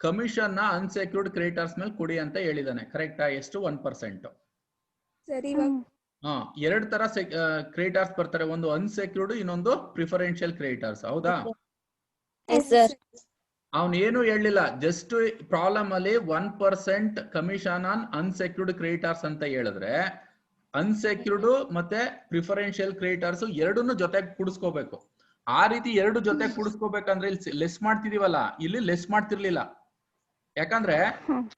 ಕಮಿಷನ್ ನ ಅನ್ಸೆಕ್ಯೂರ್ಡ್ ಕ್ರೆಡಿಟರ್ಸ್ ಮೇಲೆ ಕೊಡಿ ಅಂತ ಹೇಳಿದಾನೆ. ಕರೆಕ್ಟಾ? ಎಷ್ಟು? 1%. ಸರಿ. ಎರಡು ತರ ಕ್ರೆಡಿಟರ್ಸ್ ಬರ್ತಾರೆ, ಒಂದು ಅನ್ಸೆಕ್ಯೂರ್ಡ್, ಇನ್ನೊಂದು ಪ್ರಿಫರೆನ್ಷಿಯಲ್ ಕ್ರೆಡಿಟರ್ಸ್. ಹೌದಾ? ಅವನ್ ಏನು ಹೇಳಲಿಲ್ಲ, ಜಸ್ಟ್ ಪ್ರಾಬ್ಲಮ್ ಅಲ್ಲಿ 1% ಕಮಿಷನ್ ಆನ್ ಅನ್ಸೆಕ್ಯೂರ್ಡ್ ಕ್ರೆಡಿಟರ್ಸ್ ಅಂತ ಹೇಳಿದ್ರೆ ಅನ್ಸೆಕ್ಯೂರ್ಡ್ ಮತ್ತೆ ಪ್ರಿಫರೆನ್ಷಿಯಲ್ ಕ್ರೆಡಿಟರ್ಸ್ ಎರಡನ್ನೂ ಜೊತೆಗೆ ಕೂಡಿಸ್ಕೋಬೇಕು. ಆ ರೀತಿ ಎರಡು ಜೊತೆ ಕೂಡಿಸ್ಕೋಬೇಕಂದ್ರೆ ಇಲ್ಲಿ ಲೆಸ್ ಮಾಡ್ತಿದೀವಲ್ಲ, ಇಲ್ಲಿ ಲೆಸ್ ಮಾಡ್ತಿರ್ಲಿಲ್ಲ. ಯಾಕಂದ್ರೆ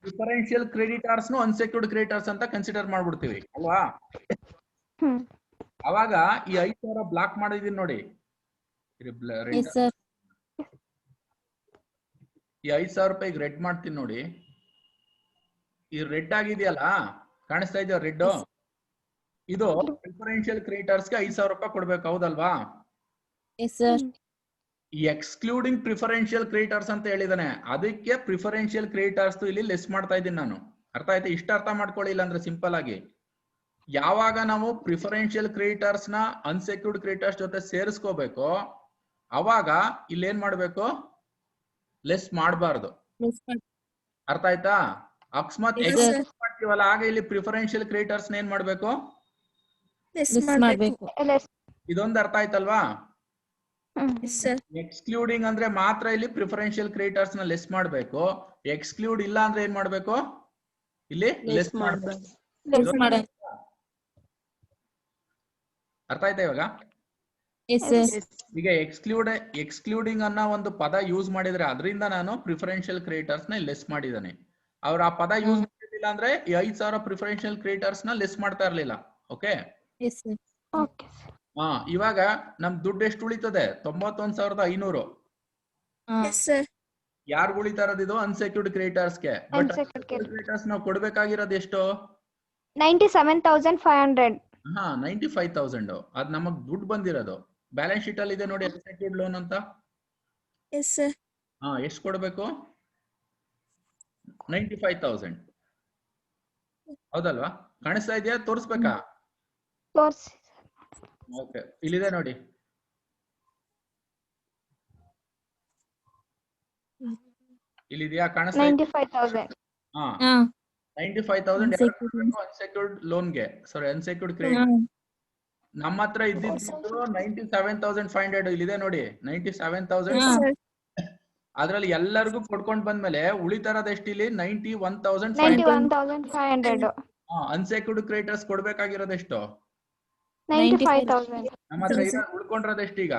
ಪ್ರಿಫರೆನ್ಷಿಯಲ್ ಕ್ರೆಡಿಟರ್ಸ್ ಅನ್ಸೆಕ್ಯೂರ್ಡ್ ಕ್ರೆಡಿಟರ್ಸ್ ಅಂತ ಕನ್ಸಿಡರ್ ಮಾಡ್ಬಿಡ್ತೀವಿ ಅಲ್ವಾ? ಅವಾಗ ಈ 5,000 ಬ್ಲಾಕ್ ಮಾಡಿದೀನಿ ನೋಡಿ. ಈ 5,000 ರೂಪಾಯಿಗೆ ರೆಡ್ ಮಾಡ್ತೀನಿ ನೋಡಿ. ಈ ರೆಡ್ ಆಗಿದೆಯಲ್ಲ, ಕಾಣಿಸ್ತಾ ಇದೆಯೋ ರೆಡ್? ಇದು ಪ್ರಿಫರೆನ್ಷಿಯಲ್ ಕ್ರಿಯೇಟರ್ಸ್ ಗೆ 5,000 ರೂಪಾಯಿ ಕೊಡ್ಬೇಕು, ಹೌದಲ್ವಾ? ಎಕ್ಸ್ಕ್ಲೂಡಿಂಗ್ ಪ್ರಿಫರೆನ್ಷಿಯಲ್ ಕ್ರಿಯೇಟರ್ಸ್ ಅಂತ ಹೇಳಿದಾನೆ, ಅದಕ್ಕೆ ಪ್ರಿಫರೆನ್ಷಿಯಲ್ ಕ್ರಿಯೇಟರ್ಸ್ ಇಲ್ಲಿ ಲೆಸ್ ಮಾಡ್ತಾ ಇದ್ದೀನಿ ನಾನು. ಅರ್ಥ ಆಯ್ತಾ? ಇಷ್ಟ ಅರ್ಥ ಮಾಡ್ಕೊಳ್ಳಿಲ್ಲ ಅಂದ್ರೆ ಸಿಂಪಲ್ ಆಗಿ, ಯಾವಾಗ ನಾವು ಪ್ರಿಫರೆನ್ಷಿಯಲ್ ಕ್ರಿಯೇಟರ್ಸ್ ನ ಅನ್ಸೆಕ್ಯೂರ್ಡ್ ಕ್ರಿಯೇಟರ್ಸ್ ಜೊತೆ ಸೇರಿಸ್ಕೋಬೇಕು, ಅವಾಗ ಇಲ್ಲಿ ಏನ್ ಮಾಡ್ಬೇಕು? ಲೆಸ್ ಮಾಡಬಾರ್ದು. ಅರ್ಥ ಆಯ್ತಾ? ಅಕಸ್ಮಾತ್ ಮಾಡ್ತೀವಲ್ಲ, ಆಗ ಇಲ್ಲಿ ಪ್ರಿಫರೆನ್ಷಿಯಲ್ ಕ್ರಿಯೇಟರ್ಸ್ ಏನ್ ಮಾಡ್ಬೇಕು? ಇದೊಂದು ಅರ್ಥ ಆಯ್ತಲ್ವಾ? ಎಕ್ಸ್ಕ್ಲೂಡಿಂಗ್ ಅಂದ್ರೆ ಮಾತ್ರ ಇಲ್ಲಿ ಪ್ರಿಫರೆನ್ಷಿಯಲ್ ಕ್ರಿಯೇಟರ್ಸ್ ನ ಲೆಸ್ ಮಾಡ್ಬೇಕು. ಎಕ್ಸ್ಕ್ಲೂಡ್ ಇಲ್ಲ ಅಂದ್ರೆ ಏನ್ ಮಾಡ್ಬೇಕು? ಇಲ್ಲಿ ಲೆಸ್ ಮಾಡ್ಬೇಕು. ಅರ್ಥ ಆಯ್ತಾ ಇವಾಗ? ಈಗ ಎಕ್ಸ್ಕ್ಲೂಡಿಂಗ್ ಅನ್ನೋ ಒಂದು ಪದ ಯೂಸ್ ಮಾಡಿದ್ರೆ ಅದರಿಂದ ನಾನು ಪ್ರಿಫರೆನ್ಷಿಯಲ್ ಕ್ರಿಯೇಟರ್ಸ್ ನ ಲೆಸ್ ಮಾಡಿದಾನೆ. ಅವ್ರ ಆ ಪದ ಯೂಸ್ ಮಾಡಿಲ್ಲ ಅಂದ್ರೆ ಈ 5,000 ಪ್ರಿಫರೆನ್ಷಿಯಲ್ ಕ್ರಿಯೇಟರ್ಸ್ ನ ಲೆಸ್ ಮಾಡ್ತಾ ಇರ್ಲಿಲ್ಲ. ಓಕೆ, ಇವಾಗ ನಮ್ ದುಡ್ಡು ಎಷ್ಟು ಉಳಿತದೆ? 91,500. ಯಾರು ಉಳಿತಾ ಇರೋದು? ಇದು ಅನ್ಸೆಕ್ಯೂರ್ಡ್ ಕ್ರಿಯೇಟರ್ಸ್ ಗೆ. ಬಟ್ ಕ್ರಿಯೇಟರ್ಸ್ ನಾವು ಕೊಡ್ಬೇಕಾಗಿರೋದು ಎಷ್ಟು? 97,500. 95,000. ಅದ್ ನಮಗ್ ದುಡ್ಡು ಬಂದಿರೋದು. ಬ್ಯಾಲೆನ್ಸ್ ಶೀಟ್ ಅಲ್ಲಿ ಇದೆ ನೋಡಿ ಅನ್ಸೆಕ್ಯೂರ್ಡ್ ಲೋನ್ ಅಂತ. ಎಷ್ಟು ಕೊಡ್ಬೇಕು? 95,000. ಹೌದಲ್ವಾ? ಕಾಣಿಸ್ತಾ ಇದೆಯಾ? ತೋರಿಸ್ಬೇಕಾ? ಓಕೆ, ಇಲ್ಲಿದೆ ನೋಡಿ. ಇಲ್ಲಿದೆಯಾ? ಕಾಣಿಸ್ತಾ? 95,000 ಅನ್ಸೆಕ್ಯೂರ್ಡ್ ಲೋನ್ಗೆ, ಸಾರಿ ಅನ್ಸೆಕ್ಯೂರ್ಡ್ ಕ್ರೆಡಿಟ್. ನಮ್ಮ ಹತ್ರ ಇದ್ದಿದ್ದು 97,500. ಇಲ್ಲಿದೆ ನೋಡಿ 97,000. ಅದ್ರಲ್ಲಿ ಎಲ್ಲರಿಗೂ ಕೊಡ್ಕೊಂಡ್ ಬಂದ್ಮೇಲೆ ಉಳಿತಾರದ ಎಷ್ಟು? ಇಲ್ಲಿ 91,500. ಅನ್ಸೆಕ್ಯೂರ್ಡ್ ಕ್ರೆಡಿಟರ್ಸ್ ಕೊಡ್ಬೇಕಾಗಿರೋದು ಎಷ್ಟು? 95,000. ನಮ್ಮ ಹತ್ರ ಉಳ್ಕೊಂಡಿರೋದು ಎಷ್ಟು ಈಗ?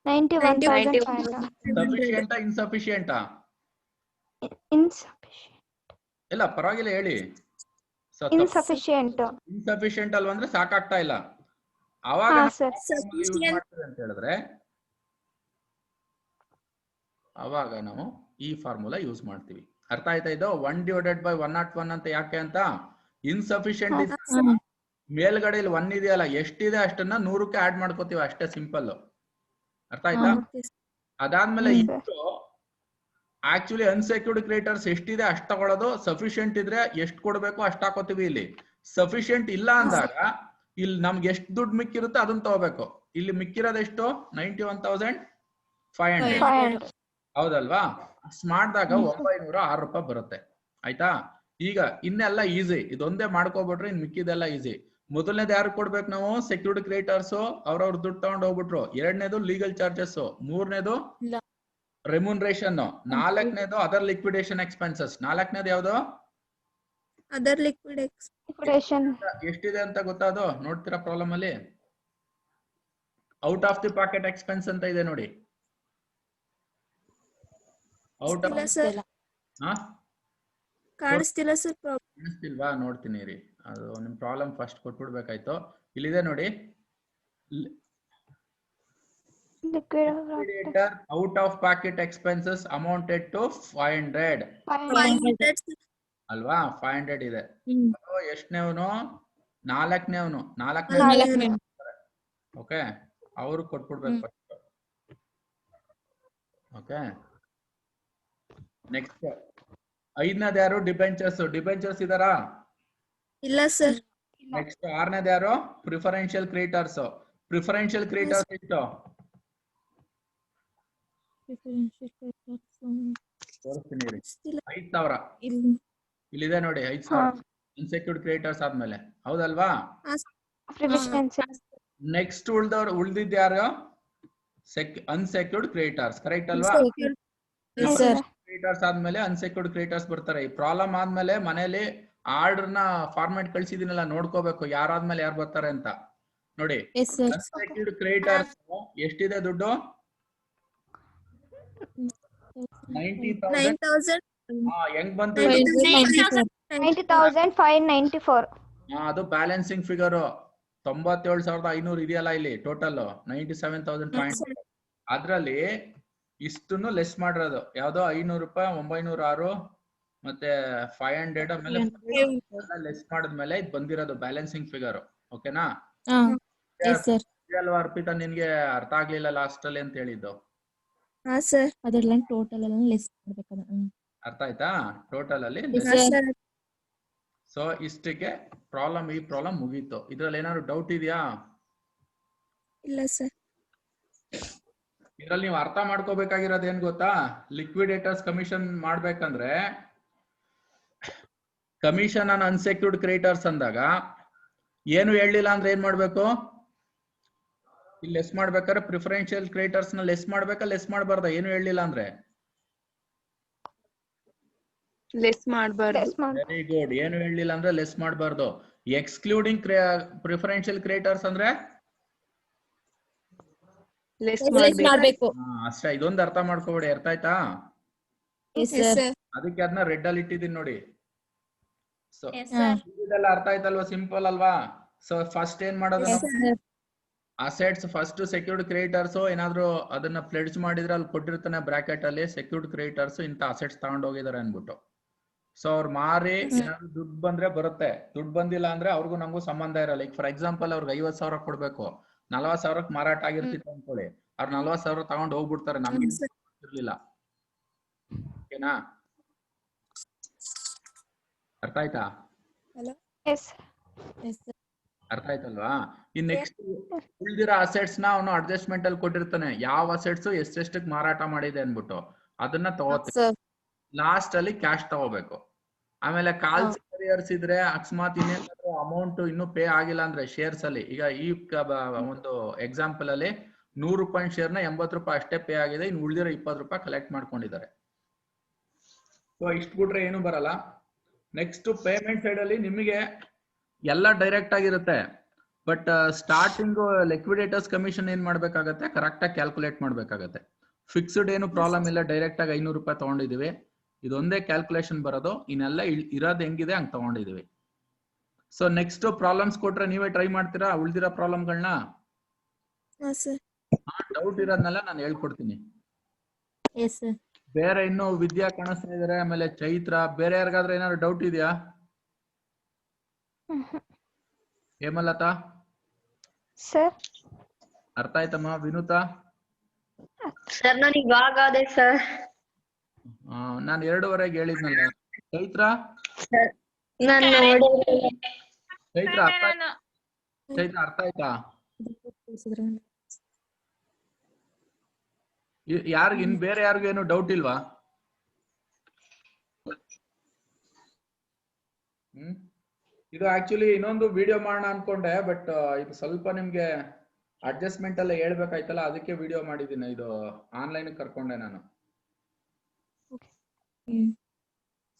91,500. ಸಫಿಶಿಯಂಟಾ ಇನ್ಸಫಿಶಿಯಂಟಾ? ಇಲ್ಲ ಪರವಾಗಿಲ್ಲ ಹೇಳಿ. ಇನ್ಸಫಿಶಿಯಂಟ್ ಅಲ್ವಾ ಅಂದ್ರೆ ಸಾಕಾಗ್ತಾ ಇಲ್ಲ. ಅವಾಗ ಅಂತ ಹೇಳಿದ್ರೆ ಅವಾಗ ನಾವು ಈ ಫಾರ್ಮುಲಾ ಯೂಸ್ ಮಾಡ್ತೀವಿ. ಅರ್ಥ ಆಯ್ತಾ? ಇದು 1/101 ಅಂತ ಯಾಕೆ ಅಂತ? ಇನ್ಸಫಿಶಿಯಂಟ್ ಮೇಲ್ಗಡೆ ಇಲ್ಲಿ 1 ಇದೆಯಲ್ಲ, ಎಷ್ಟಿದೆ ಅಷ್ಟನ್ನ 100ಕ್ಕೆ ಆಡ್ ಮಾಡ್ಕೋತೀವಿ ಅಷ್ಟೇ, ಸಿಂಪಲ್. ಅರ್ಥ ಆಯ್ತಾ? ಅದಾದ್ಮೇಲೆ ಆಕ್ಚುಲಿ ಅನ್ಸೆಕ್ಯೂರ್ಡ್ ಕ್ರಿಯೇಟರ್ಸ್ ಎಷ್ಟಿದೆ ಅಷ್ಟು ತಗೊಳ್ಳೋದು. ಸಫಿಶಿಯಂಟ್ ಇದ್ರೆ ಎಷ್ಟು ಕೊಡ್ಬೇಕು ಅಷ್ಟು ಹಾಕೋತೀವಿ. ಇಲ್ಲಿ ಸಫಿಶಿಯಂಟ್ ಇಲ್ಲ ಅಂದಾಗ ಇಲ್ಲಿ ನಮ್ಗೆ ಎಷ್ಟು ದುಡ್ಡು ಮಿಕ್ಕಿರುತ್ತೆ ಅದನ್ನ ತಗೋಬೇಕು. ಇಲ್ಲಿ ಮಿಕ್ಕಿರೋದು ಎಷ್ಟು? 91,500. ಹೌದಲ್ವಾ? ಮಾಡಿದಾಗ 906 ರೂಪಾಯಿ ಬರುತ್ತೆ. ಆಯ್ತಾ? ಈಗ ಇನ್ನೆಲ್ಲ ಈಸಿ, ಇದೊಂದೇ ಮಾಡ್ಕೋಬಿಟ್ರೆ ಇನ್ ಮಿಕ್ಕಿದೆಲ್ಲ ಈಸಿ. ಮೊದಲನೇದು ಯಾರು ಕೊಡ್ಬೇಕು ನಾವು? ಸೆಕ್ಯೂರ್ಡ್ ಕ್ರಿಯೇಟರ್ಸ್ ಅವ್ರವ್ರ ದುಡ್ಡು ತಗೊಂಡು ಹೋಗ್ಬಿಟ್ರು. ಎರಡನೇದು ಲೀಗಲ್ ಚಾರ್ಜಸ್. ಮೂರನೇದು ರೆಮ್ಯುನರೇಷನ್. ನಾಲ್ಕನೇದು ಅದರ್ ಲಿಕ್ವಿಡೇಷನ್ ಎಕ್ಸ್ಪೆನ್ಸಸ್. ನಾಲ್ಕನೇದು ಯಾವ್ದು? Other liquidation. ಎಷ್ಟಿದೆ ಅಂತ ಗೊತ್ತಾದು? ನೋಡ್ತೀರಾ ಪ್ರಾಬ್ಲಮ್ ಅಲ್ಲಿ? Out of the pocket expense ಅಂತ ಇದೆ ನೋಡಿ. ಔಟ್ ಆಫ್ ಕಾಣಿಸ್ತಿಲ್ಲ ಸರ್. ಕಾಣಿಸ್ತಿಲ್ವಾ? ನೋಡ್ತೀನಿ ರೀ, ಅದು ನಿಮ್ ಪ್ರಾಬ್ಲಮ್ ಫಸ್ಟ್ ಕೊಟ್ಬಿಡ್ಬೇಕಾಯ್ತು. ಇಲ್ಲಿದೆ ನೋಡಿ, liquidator out of pocket expenses amounted to 500 ಅಲ್ವಾ? 500 ಇದೆ. ಎಷ್ಟನೇವನು? ನಾಲ್ಕನೇವನು. ಓಕೆ, ಅವ್ರು ಕೊಟ್ಬಿಡ್ಬೇಕು. ಓಕೆ, ನೆಕ್ಸ್ಟ್ 5ನೇದು ಯಾರು? ಡಿಬೆಂಚರ್ಸ್. ಡಿಬೆಂಚರ್ಸ್ ಇದಾರಾ? ಇಲ್ಲ ಸರ್. ನೆಕ್ಸ್ಟ್ 6ನೇದು ಯಾರು? Preferential creators. ಪ್ರಿಫರೆನ್ಷಿಯಲ್ ಕ್ರಿಯೇಟರ್ಸ್ ಎಷ್ಟು? ತೋರಿಸ್ತೀನಿ 5,000. ಇಲ್ಲಿದೆ ನೋಡಿ 5,000 ಅನ್ಸೆಕ್ಯೂರ್ಡ್ ಕ್ರಿಯೇಟರ್ಸ್ ಆದ್ಮೇಲೆ. ಹೌದಲ್ವಾ? ನೆಕ್ಸ್ಟ್ ಉಳ್ದಿದ್ದು ಯಾರು? Unsecured creators. ಕರೆಕ್ಟ್ ಅಲ್ವಾ? ಕ್ರಿಯೇಟರ್ಸ್ ಆದ್ಮೇಲೆ ಅನ್ಸೆಕ್ಯೂರ್ಡ್ ಕ್ರಿಯೇಟರ್ಸ್ ಬರ್ತಾರೆ. ಈ ಪ್ರಾಬ್ಲಮ್ ಆದ್ಮೇಲೆ ಮನೇಲಿ ಆರ್ಡರ್ ನ ಫಾರ್ಮ್ಯಾಟ್ ಕಳ್ಸಿದೀನಲ್ಲ, ನೋಡ್ಕೋಬೇಕು ಯಾರಾದ್ಮೇಲೆ ಯಾರು ಬರ್ತಾರೆ ಅಂತ. ನೋಡಿ, ಅನ್ಸೆಕ್ಯೂರ್ಡ್ ಕ್ರಿಯೇಟರ್ಸ್ ಎಷ್ಟಿದೆ ದುಡ್ಡು? 90,000. ಹೆಂಗ್ ಬಂತು? 90,594. ಅದು ಬ್ಯಾಲೆನ್ಸಿಂಗ್ ಫಿಗರ್. 97,500 ಇದೆಯಲ್ಲ ಇಲ್ಲಿ ಟೋಟಲ್ 97,500. ಅದ್ರಲ್ಲಿ ಇಷ್ಟನ್ನು ಲೆಸ್ ಮಾಡಿರೋದು ಯಾವ್ದೋ 500 ರೂಪಾಯಿ, 906, ಮತ್ತೆ 500 ಆಮೇಲೆ ಲೆಸ್ ಮಾಡಿದ್ಮೇಲೆ ಇದು ಬಂದಿರೋದು ಬ್ಯಾಲೆನ್ಸಿಂಗ್ ಫಿಗರ್. ಓಕೆನಾ? ಅಲ್ವಾ ಅರ್ಪಿತಾ, ನಿನ್ಗೆ ಅರ್ಥ ಆಗ್ಲಿಲ್ಲ ಲಾಸ್ಟ್ ಅಲ್ಲಿ ಅಂತ ಹೇಳಿದ್ದು? ಹಾ ಸರ್. ಅದೆಲ್ಲ ಟೋಟಲ್ ಎಲ್ಲ ಲೆಸ್ ಮಾಡ್ಬೇಕದ. ಅರ್ಥ ಆಯ್ತಾ? ಟೋಟಲ್ ಅಲ್ಲಿ ಸೊ ಇಷ್ಟಕ್ಕೆ ಈ ಪ್ರಾಬ್ಲಮ್ ಮುಗೀತು. ಇದ್ರಲ್ಲಿ ಏನಾದ್ರು ಡೌಟ್ ಇದೆಯಾ? ಇಲ್ಲ ಸರ್. ಇದ್ರಲ್ಲಿ ನೀವು ಅರ್ಥ ಮಾಡ್ಕೋಬೇಕಾಗಿರೋದು ಏನ್ ಗೊತ್ತಾ? ಲಿಕ್ವಿಡೇಟರ್ಸ್ ಕಮಿಷನ್ ಮಾಡ್ಬೇಕಂದ್ರೆ ಕಮಿಷನ್ ಆನ್ ಅನ್ಸೆಕ್ಯೂರ್ಡ್ ಕ್ರೆಡಿಟರ್ಸ್ ಅಂದಾಗ ಏನು ಹೇಳಲಿಲ್ಲ ಅಂದ್ರೆ ಏನ್ ಮಾಡ್ಬೇಕು? ಇಲ್ಲಿ ಲೆಸ್ ಮಾಡ್ಬೇಕಾದ್ರೆ ಪ್ರಿಫರೆನ್ಷಿಯಲ್ ಕ್ರೆಡಿಟರ್ಸ್ ನ ಲೆಸ್ ಮಾಡ್ಬೇಕಾ ಲೆಸ್ ಮಾಡಬಾರ್ದ? ಏನು ಹೇಳಲಿಲ್ಲ ಅಂದ್ರೆ ಲೆಸ್ ಮಾಡಬಾರ್ದು. Very good. ಏನು ಹೇಳಲಿಲ್ಲ ಅಂದ್ರೆ ಲೆಸ್ ಮಾಡಬಾರ್ದು. ಎಕ್ಸ್ಕ್ಲೂಡಿಂಗ್ ಪ್ರಿಫರೆನ್ಷಿಯಲ್ ಕ್ರೆಡಿಟರ್ಸ್ ಅಂದ್ರೆ ಲೆಸ್ ಮಾಡ್ಬೇಕು. ಅಷ್ಟೇ. ಇದೊಂದು ಅರ್ಥ ಮಾಡ್ಕೋಬೇಡಿ. ಅರ್ಥ ಆಯ್ತಾ? ಅದಕ್ಕೆ ಅದನ್ನ ರೆಡ್ ಅಲ್ಲಿ ಇಟ್ಟಿದ್ದೀನಿ ನೋಡಿ. ಸೊ ಇದೆಲ್ಲ ಅರ್ಥ ಆಯ್ತಲ್ವಾ? ಸಿಂಪಲ್ ಅಲ್ವಾ? ಸೊ ಫಸ್ಟ್ ಏನ್ ಮಾಡೋದು? ಅಸೆಟ್ಸ್ ಫಸ್ಟ್ ಸೆಕ್ಯೂರ್ಡ್ ಕ್ರೆಡಿಟರ್ಸ್ ಏನಾದ್ರು ಅದನ್ನ ಪ್ಲೆಡ್ಜ್ ಮಾಡಿದ್ರೆ ಅಲ್ಲಿ ಕೊಟ್ಟಿರ್ತಾನೆ ಬ್ರಾಕೆಟ್ ಅಲ್ಲಿ ಸೆಕ್ಯೂರ್ಡ್ ಕ್ರೆಡಿಟರ್ಸ್ ಇಂತ ಅಸೆಟ್ಸ್ ತಗೊಂಡ್ ಹೋಗಿದ್ದಾರೆ ಅನ್ಬಿಟ್ಟು. ಸೊ ಅವ್ರು ಮಾರಿ ಏನಾದ್ರು ದುಡ್ಡು ಬಂದ್ರೆ ಬರುತ್ತೆ, ದುಡ್ಡು ಬಂದಿಲ್ಲ ಅಂದ್ರೆ ಅವ್ರಿಗೂ ನಂಗೂ ಸಂಬಂಧ ಇರಲ್ಲ. ಈಗ ಫಾರ್ ಎಕ್ಸಾಂಪಲ್ ಅವ್ರಿಗೆ 50,000 ಕೊಡ್ಬೇಕು, 40,000ಕ್ಕೆ ಮಾರಾಟ ಆಗಿರ್ತಿತ್ತು ಅನ್ಕೊಳ್ಳಿ, ಅವ್ರು 40,000 ತಗೊಂಡ್ ಹೋಗ್ಬಿಡ್ತಾರೆ, ನಮ್ಗೆ ಇರ್ಲಿಲ್ಲ. ಓಕೆನಾ? ಅರ್ಥ ಆಯ್ತಾ? ಅರ್ಥ ಆಯ್ತಲ್ವಾ? ಇನ್ ನೆಕ್ಸ್ಟ್ ಉಳಿದಿರೋ ಅಸೆಟ್ಸ್ ನ ಅವನು ಅಡ್ಜಸ್ಟ್ಮೆಂಟ್ ಅಲ್ಲಿ ಕೊಟ್ಟಿರ್ತಾನೆ, ಯಾವ ಅಸೆಟ್ಸ್ ಎಷ್ಟೆಷ್ಟಕ್ಕೆ ಮಾರಾಟ ಮಾಡಿದೆ ಅನ್ಬಿಟ್ಟು ಅದನ್ನ ತಗೋತೀವಿ. ಲಾಸ್ಟ್ ಅಲ್ಲಿ ಕ್ಯಾಶ್ ತಗೋಬೇಕು. ಆಮೇಲೆ ಕಾಲ್ ಸೇರಿಯರ್ಸ್ ಇದ್ರೆ ಅಕಸ್ಮಾತ್ ಇನ್ನೇನಾದ್ರು ಅಮೌಂಟ್ ಇನ್ನು ಪೇ ಆಗಿಲ್ಲ ಅಂದ್ರೆ ಶೇರ್ಸ್ ಅಲ್ಲಿ, ಈಗ ಈ ಒಂದು ಎಕ್ಸಾಂಪಲ್ ಅಲ್ಲಿ 100 ರೂಪಾಯಿ ಶೇರ್ ನ 80 ರೂಪಾಯಿ ಅಷ್ಟೇ ಪೇ ಆಗಿದೆ, ಇನ್ನು ಉಳಿದಿರೋ 20 ರೂಪಾಯಿ ಕಲೆಕ್ಟ್ ಮಾಡ್ಕೊಂಡಿದ್ದಾರೆ. ಸೊ ಇಷ್ಟು ಬಿಟ್ರೆ ಏನು ಬರಲ್ಲ. ನೆಕ್ಸ್ಟ್ ಪೇಮೆಂಟ್ ಸೈಡ್ ಅಲ್ಲಿ ನಿಮಗೆ ಎಲ್ಲ ಡೈರೆಕ್ಟ್ ಆಗಿರುತ್ತೆ, ಬಟ್ ಸ್ಟಾರ್ಟಿಂಗ್ ಲಿಕ್ವಿಡೇಟರ್ಸ್ ಕಮಿಷನ್ ಏನ್ ಮಾಡ್ಬೇಕಾಗತ್ತೆ? ಕರೆಕ್ಟ್ ಆಗಿ ಕ್ಯಾಲ್ಕುಲೇಟ್ ಮಾಡ್ಬೇಕಾಗತ್ತೆ. ಫಿಕ್ಸ್ಡ್ ಏನು ಪ್ರಾಬ್ಲಮ್ ಇಲ್ಲ, ಡೈರೆಕ್ಟ್ ಆಗಿ 500 ರೂಪಾಯಿ ತಗೊಂಡಿದೀವಿ, ಇದೊಂದೇ ಕ್ಯಾಲ್ಕುಲೇಷನ್ ಬರೋದು, ಇನ್ನೆಲ್ಲ ಇರೋದು ಹೆಂಗಿದೆ ಹಂಗ್ ತಗೊಂಡಿದೀವಿ. ಸೊ ನೆಕ್ಸ್ಟ್ ಪ್ರಾಬ್ಲಮ್ಸ್ ಕೊಟ್ರೆ ನೀವೇ ಟ್ರೈ ಮಾಡ್ತೀರಾ ಉಳಿದಿರೋ ಪ್ರಾಬ್ಲಮ್ಗಳನ್ನ? ಡೌಟ್ ಇರೋದ್ನೆಲ್ಲ ನಾನು ಹೇಳ್ಕೊಡ್ತೀನಿ. ಬೇರೆ ಇನ್ನು ವಿದ್ಯಾ ಕಾಣಿಸ್ತಾ ಇದಾರೆ, ಆಮೇಲೆ ಚೈತ್ರ, ಬೇರೆ ಯಾರಿಗಾದ್ರೆ ಏನಾದ್ರು ಡೌಟ್ ಇದೆಯಾ? ಹೇಮಲತಾ ಸರ್ ಅರ್ಥ ಆಯ್ತಮ್ಮ? ವಿನುತಾ ಸರ್ ನಾನು ಇವಾಗ ಅದೇ ಸರ್. ನಾನು 2:15 ಹೇಳಿದ್ನಲ್ಲ. ಚೈತ್ರ ಚೈತ್ರ ಅರ್ಥ ಆಯ್ತಾ? ಯಾರಿಗ ಇನ್ ಬೇರೆ ಯಾರಿಗೂ ಏನು ಡೌಟ್ ಇಲ್ವಾ? ಇದು ಆಕ್ಚುಲಿ ಇನ್ನೊಂದು ವಿಡಿಯೋ ಮಾಡೋಣ ಅನ್ಕೊಂಡೆ, ಬಟ್ ಇದು ಸ್ವಲ್ಪ ನಿಮ್ಗೆ ಅಡ್ಜಸ್ಟ್ಮೆಂಟ್ ಎಲ್ಲ ಹೇಳ್ಬೇಕಾಯ್ತಲ್ಲ, ಅದಕ್ಕೆ ವಿಡಿಯೋ ಮಾಡಿದ್ದೀನಿ. ಇದು ಆನ್ಲೈನ್ ಕರ್ಕೊಂಡೆ ನಾನು.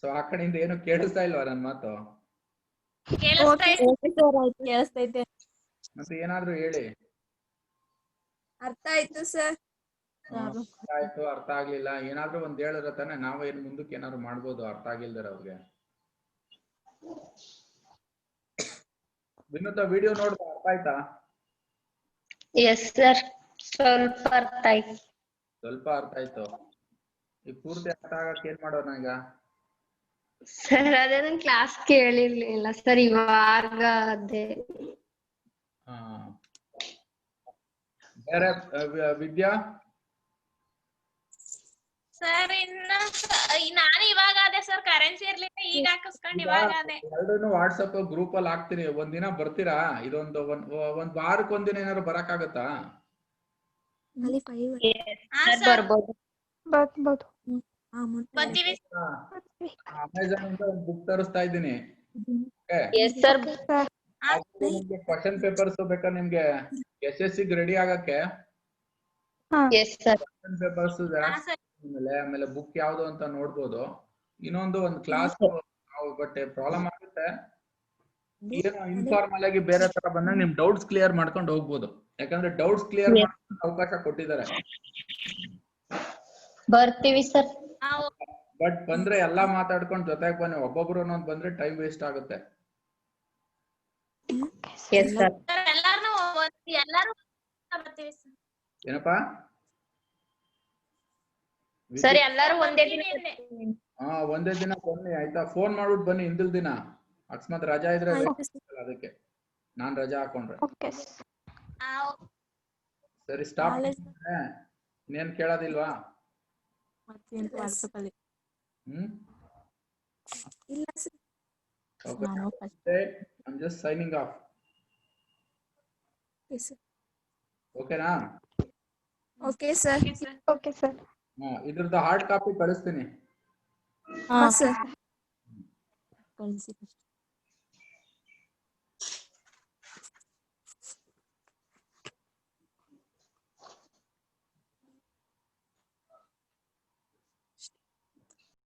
ಸೊ ಆ ಕಡೆಯಿಂದ ಏನು ಕೇಳಿಸ್ತಾ ಇಲ್ವಾ ನನ್ ಮಾತು? ಕೇಳಿಸ್ತೈತೆ. ಮತ್ತೆ ಏನಾದ್ರು ಹೇಳಿ. ಅರ್ಥ ಆಯ್ತು ಸರ್. ಆಯ್ತು, ಅರ್ಥ ಆಗ್ಲಿಲ್ಲ ಏನಾದ್ರು ಒಂದ್ ಹೇಳಿದ್ರೆ ತಾನೆ ನಾವು ಏನ್ ಮುಂದಕ್ಕೆ ಏನಾದ್ರು ಮಾಡ್ಬೋದು ಅರ್ಥ ಆಗಿಲ್ದಾರ ಅವ್ರಿಗೆ. ವಿನೋದ ವಿಡಿಯೋ ನೋಡ್ತಾ ಅರ್ಥ ಆಯ್ತಾ? ಎಸ್ ಸರ್, ಸ್ವಲ್ಪ ಅರ್ಥ ಆಯ್ತು. ಸ್ವಲ್ಪ ಅರ್ಥ ಆಯ್ತು. ಈ ಪೂರ್ತಿ ಅರ್ಥ ಆಗಕ್ಕೆ ಏನ್ ಮಾಡೋಣ ಈಗ? ಸರ್ ಅದೇ ನನ್ ಕ್ಲಾಸ್ ಕೇಳಿರ್ಲಿಲ್ಲ ಸರ್, ಇವಾಗ ಅದೇ. ಬೇರೆ ವಿದ್ಯಾ? ಸರ್ ನಾನು ಇವಾಗ ಅದೇ ಸರ್, ಕರೆನ್ಸಿ ಇರ್ಲಿಲ್ಲ, ಈಗ ಹಾಕಿಸ್ಕೊಂಡು ಇವಾಗ ಅದೇ. ಎರಡನ್ನು ವಾಟ್ಸಪ್ ಗ್ರೂಪ್ ಅಲ್ಲಿ ಹಾಕ್ತೀನಿ, ಒಂದಿನ ಬರ್ತೀರಾ? ಇದೊಂದು ಒಂದ್ ವಾರಕ್ಕೆ ಒಂದಿನ ಏನಾದ್ರು ಬರಕ್ ಆಗತ್ತಾ? ಬರ್ಬೋದು. ಅಮೆಜಾನ್ ಇಂದ ಒಂದು ಬುಕ್ ತರಿಸ್ತಾ ಇದ್ದೀನಿ. ಕ್ವಶನ್ ಪೇಪರ್ಸ್ ಬೇಕಾ ನಿಮ್ಗೆ SSC ರೆಡಿ ಆಗಕ್ಕೆ? ಕ್ವಶನ್ ಪೇಪರ್ಸ್ ಆಮೇಲೆ ಬುಕ್ ಯಾವ್ದು ಅಂತ ನೋಡ್ಬೋದು. ಇನ್ನೊಂದು ಕ್ಲಾಸ್ ಬಟ್ ಪ್ರಾಬ್ಲಮ್ ಆಗುತ್ತೆ, ಏನೋ ಇನ್ಫಾರ್ಮಲ್ ಆಗಿ ಬೇರೆ ತರ ಬಂದಾಗ ನಿಮ್ ಡೌಟ್ಸ್ ಕ್ಲಿಯರ್ ಮಾಡ್ಕೊಂಡು ಹೋಗ್ಬೋದು. ಯಾಕಂದ್ರೆ ಡೌಟ್ಸ್ ಕ್ಲಿಯರ್ ಮಾಡ್ಕೊಂಡು ಅವಕಾಶ ಕೊಟ್ಟಿದ್ದಾರೆ. ಬರ್ತೀವಿ ಸರ್. ಬಟ್ ಬಂದ್ರೆ ಎಲ್ಲಾ ಮಾತಾಡ್ಕೊಂಡು ಜೊತೆಗೆ ಬನ್ನಿ, ಒಬ್ಬೊಬ್ರು ಅನ್ನೋದು ಬಂದ್ರೆ ಟೈಮ್ ವೇಸ್ಟ್ ಆಗುತ್ತೆ. ಏನಪ್ಪಾ ಸರ್ ಎಲ್ಲಾರು ಒಂದೇ ದಿನ ಒಂದೇ ದಿನ ಬನ್ನಿ ಆಯ್ತಾ, ಫೋನ್ ಮಾಡ್ಬಿಟ್ಟು ಬನ್ನಿ ಹಿಂದಿಲ್ ದಿನ, ಅಕಸ್ಮಾತ್ ರಜಾ ಇದ್ರೆ ಆಯ್ತು ಸರ್. ಅದಕ್ಕೆ ನಾನ್ ರಜಾ ಹಾಕೊಂಡ್ರೆ. ಓಕೆ ಸರಿ ಸ್ಟಾಪ್. ಕಾಲೇಜ್ ಇನ್ನೇನ್ ಕೇಳೋದಿಲ್ವಾ? ವಾಟ್ಸಪ್ ಅಲ್ಲಿ ಹ್ಮ್ ಇಲ್ಲ ಸರ್. ಓಕೆ, ನಾನು I'm just signing off. Okay sir. ಓಕೆನಾ? Okay sir. Okay sir. ಇದ್ರದ್ದು ಹಾರ್ಡ್ ಕಾಪಿ ಕಳಿಸ್ತೀನಿ. ಹಾ ಸರ್. ಕಳಿಸಿ ಫಸ್ಟ್.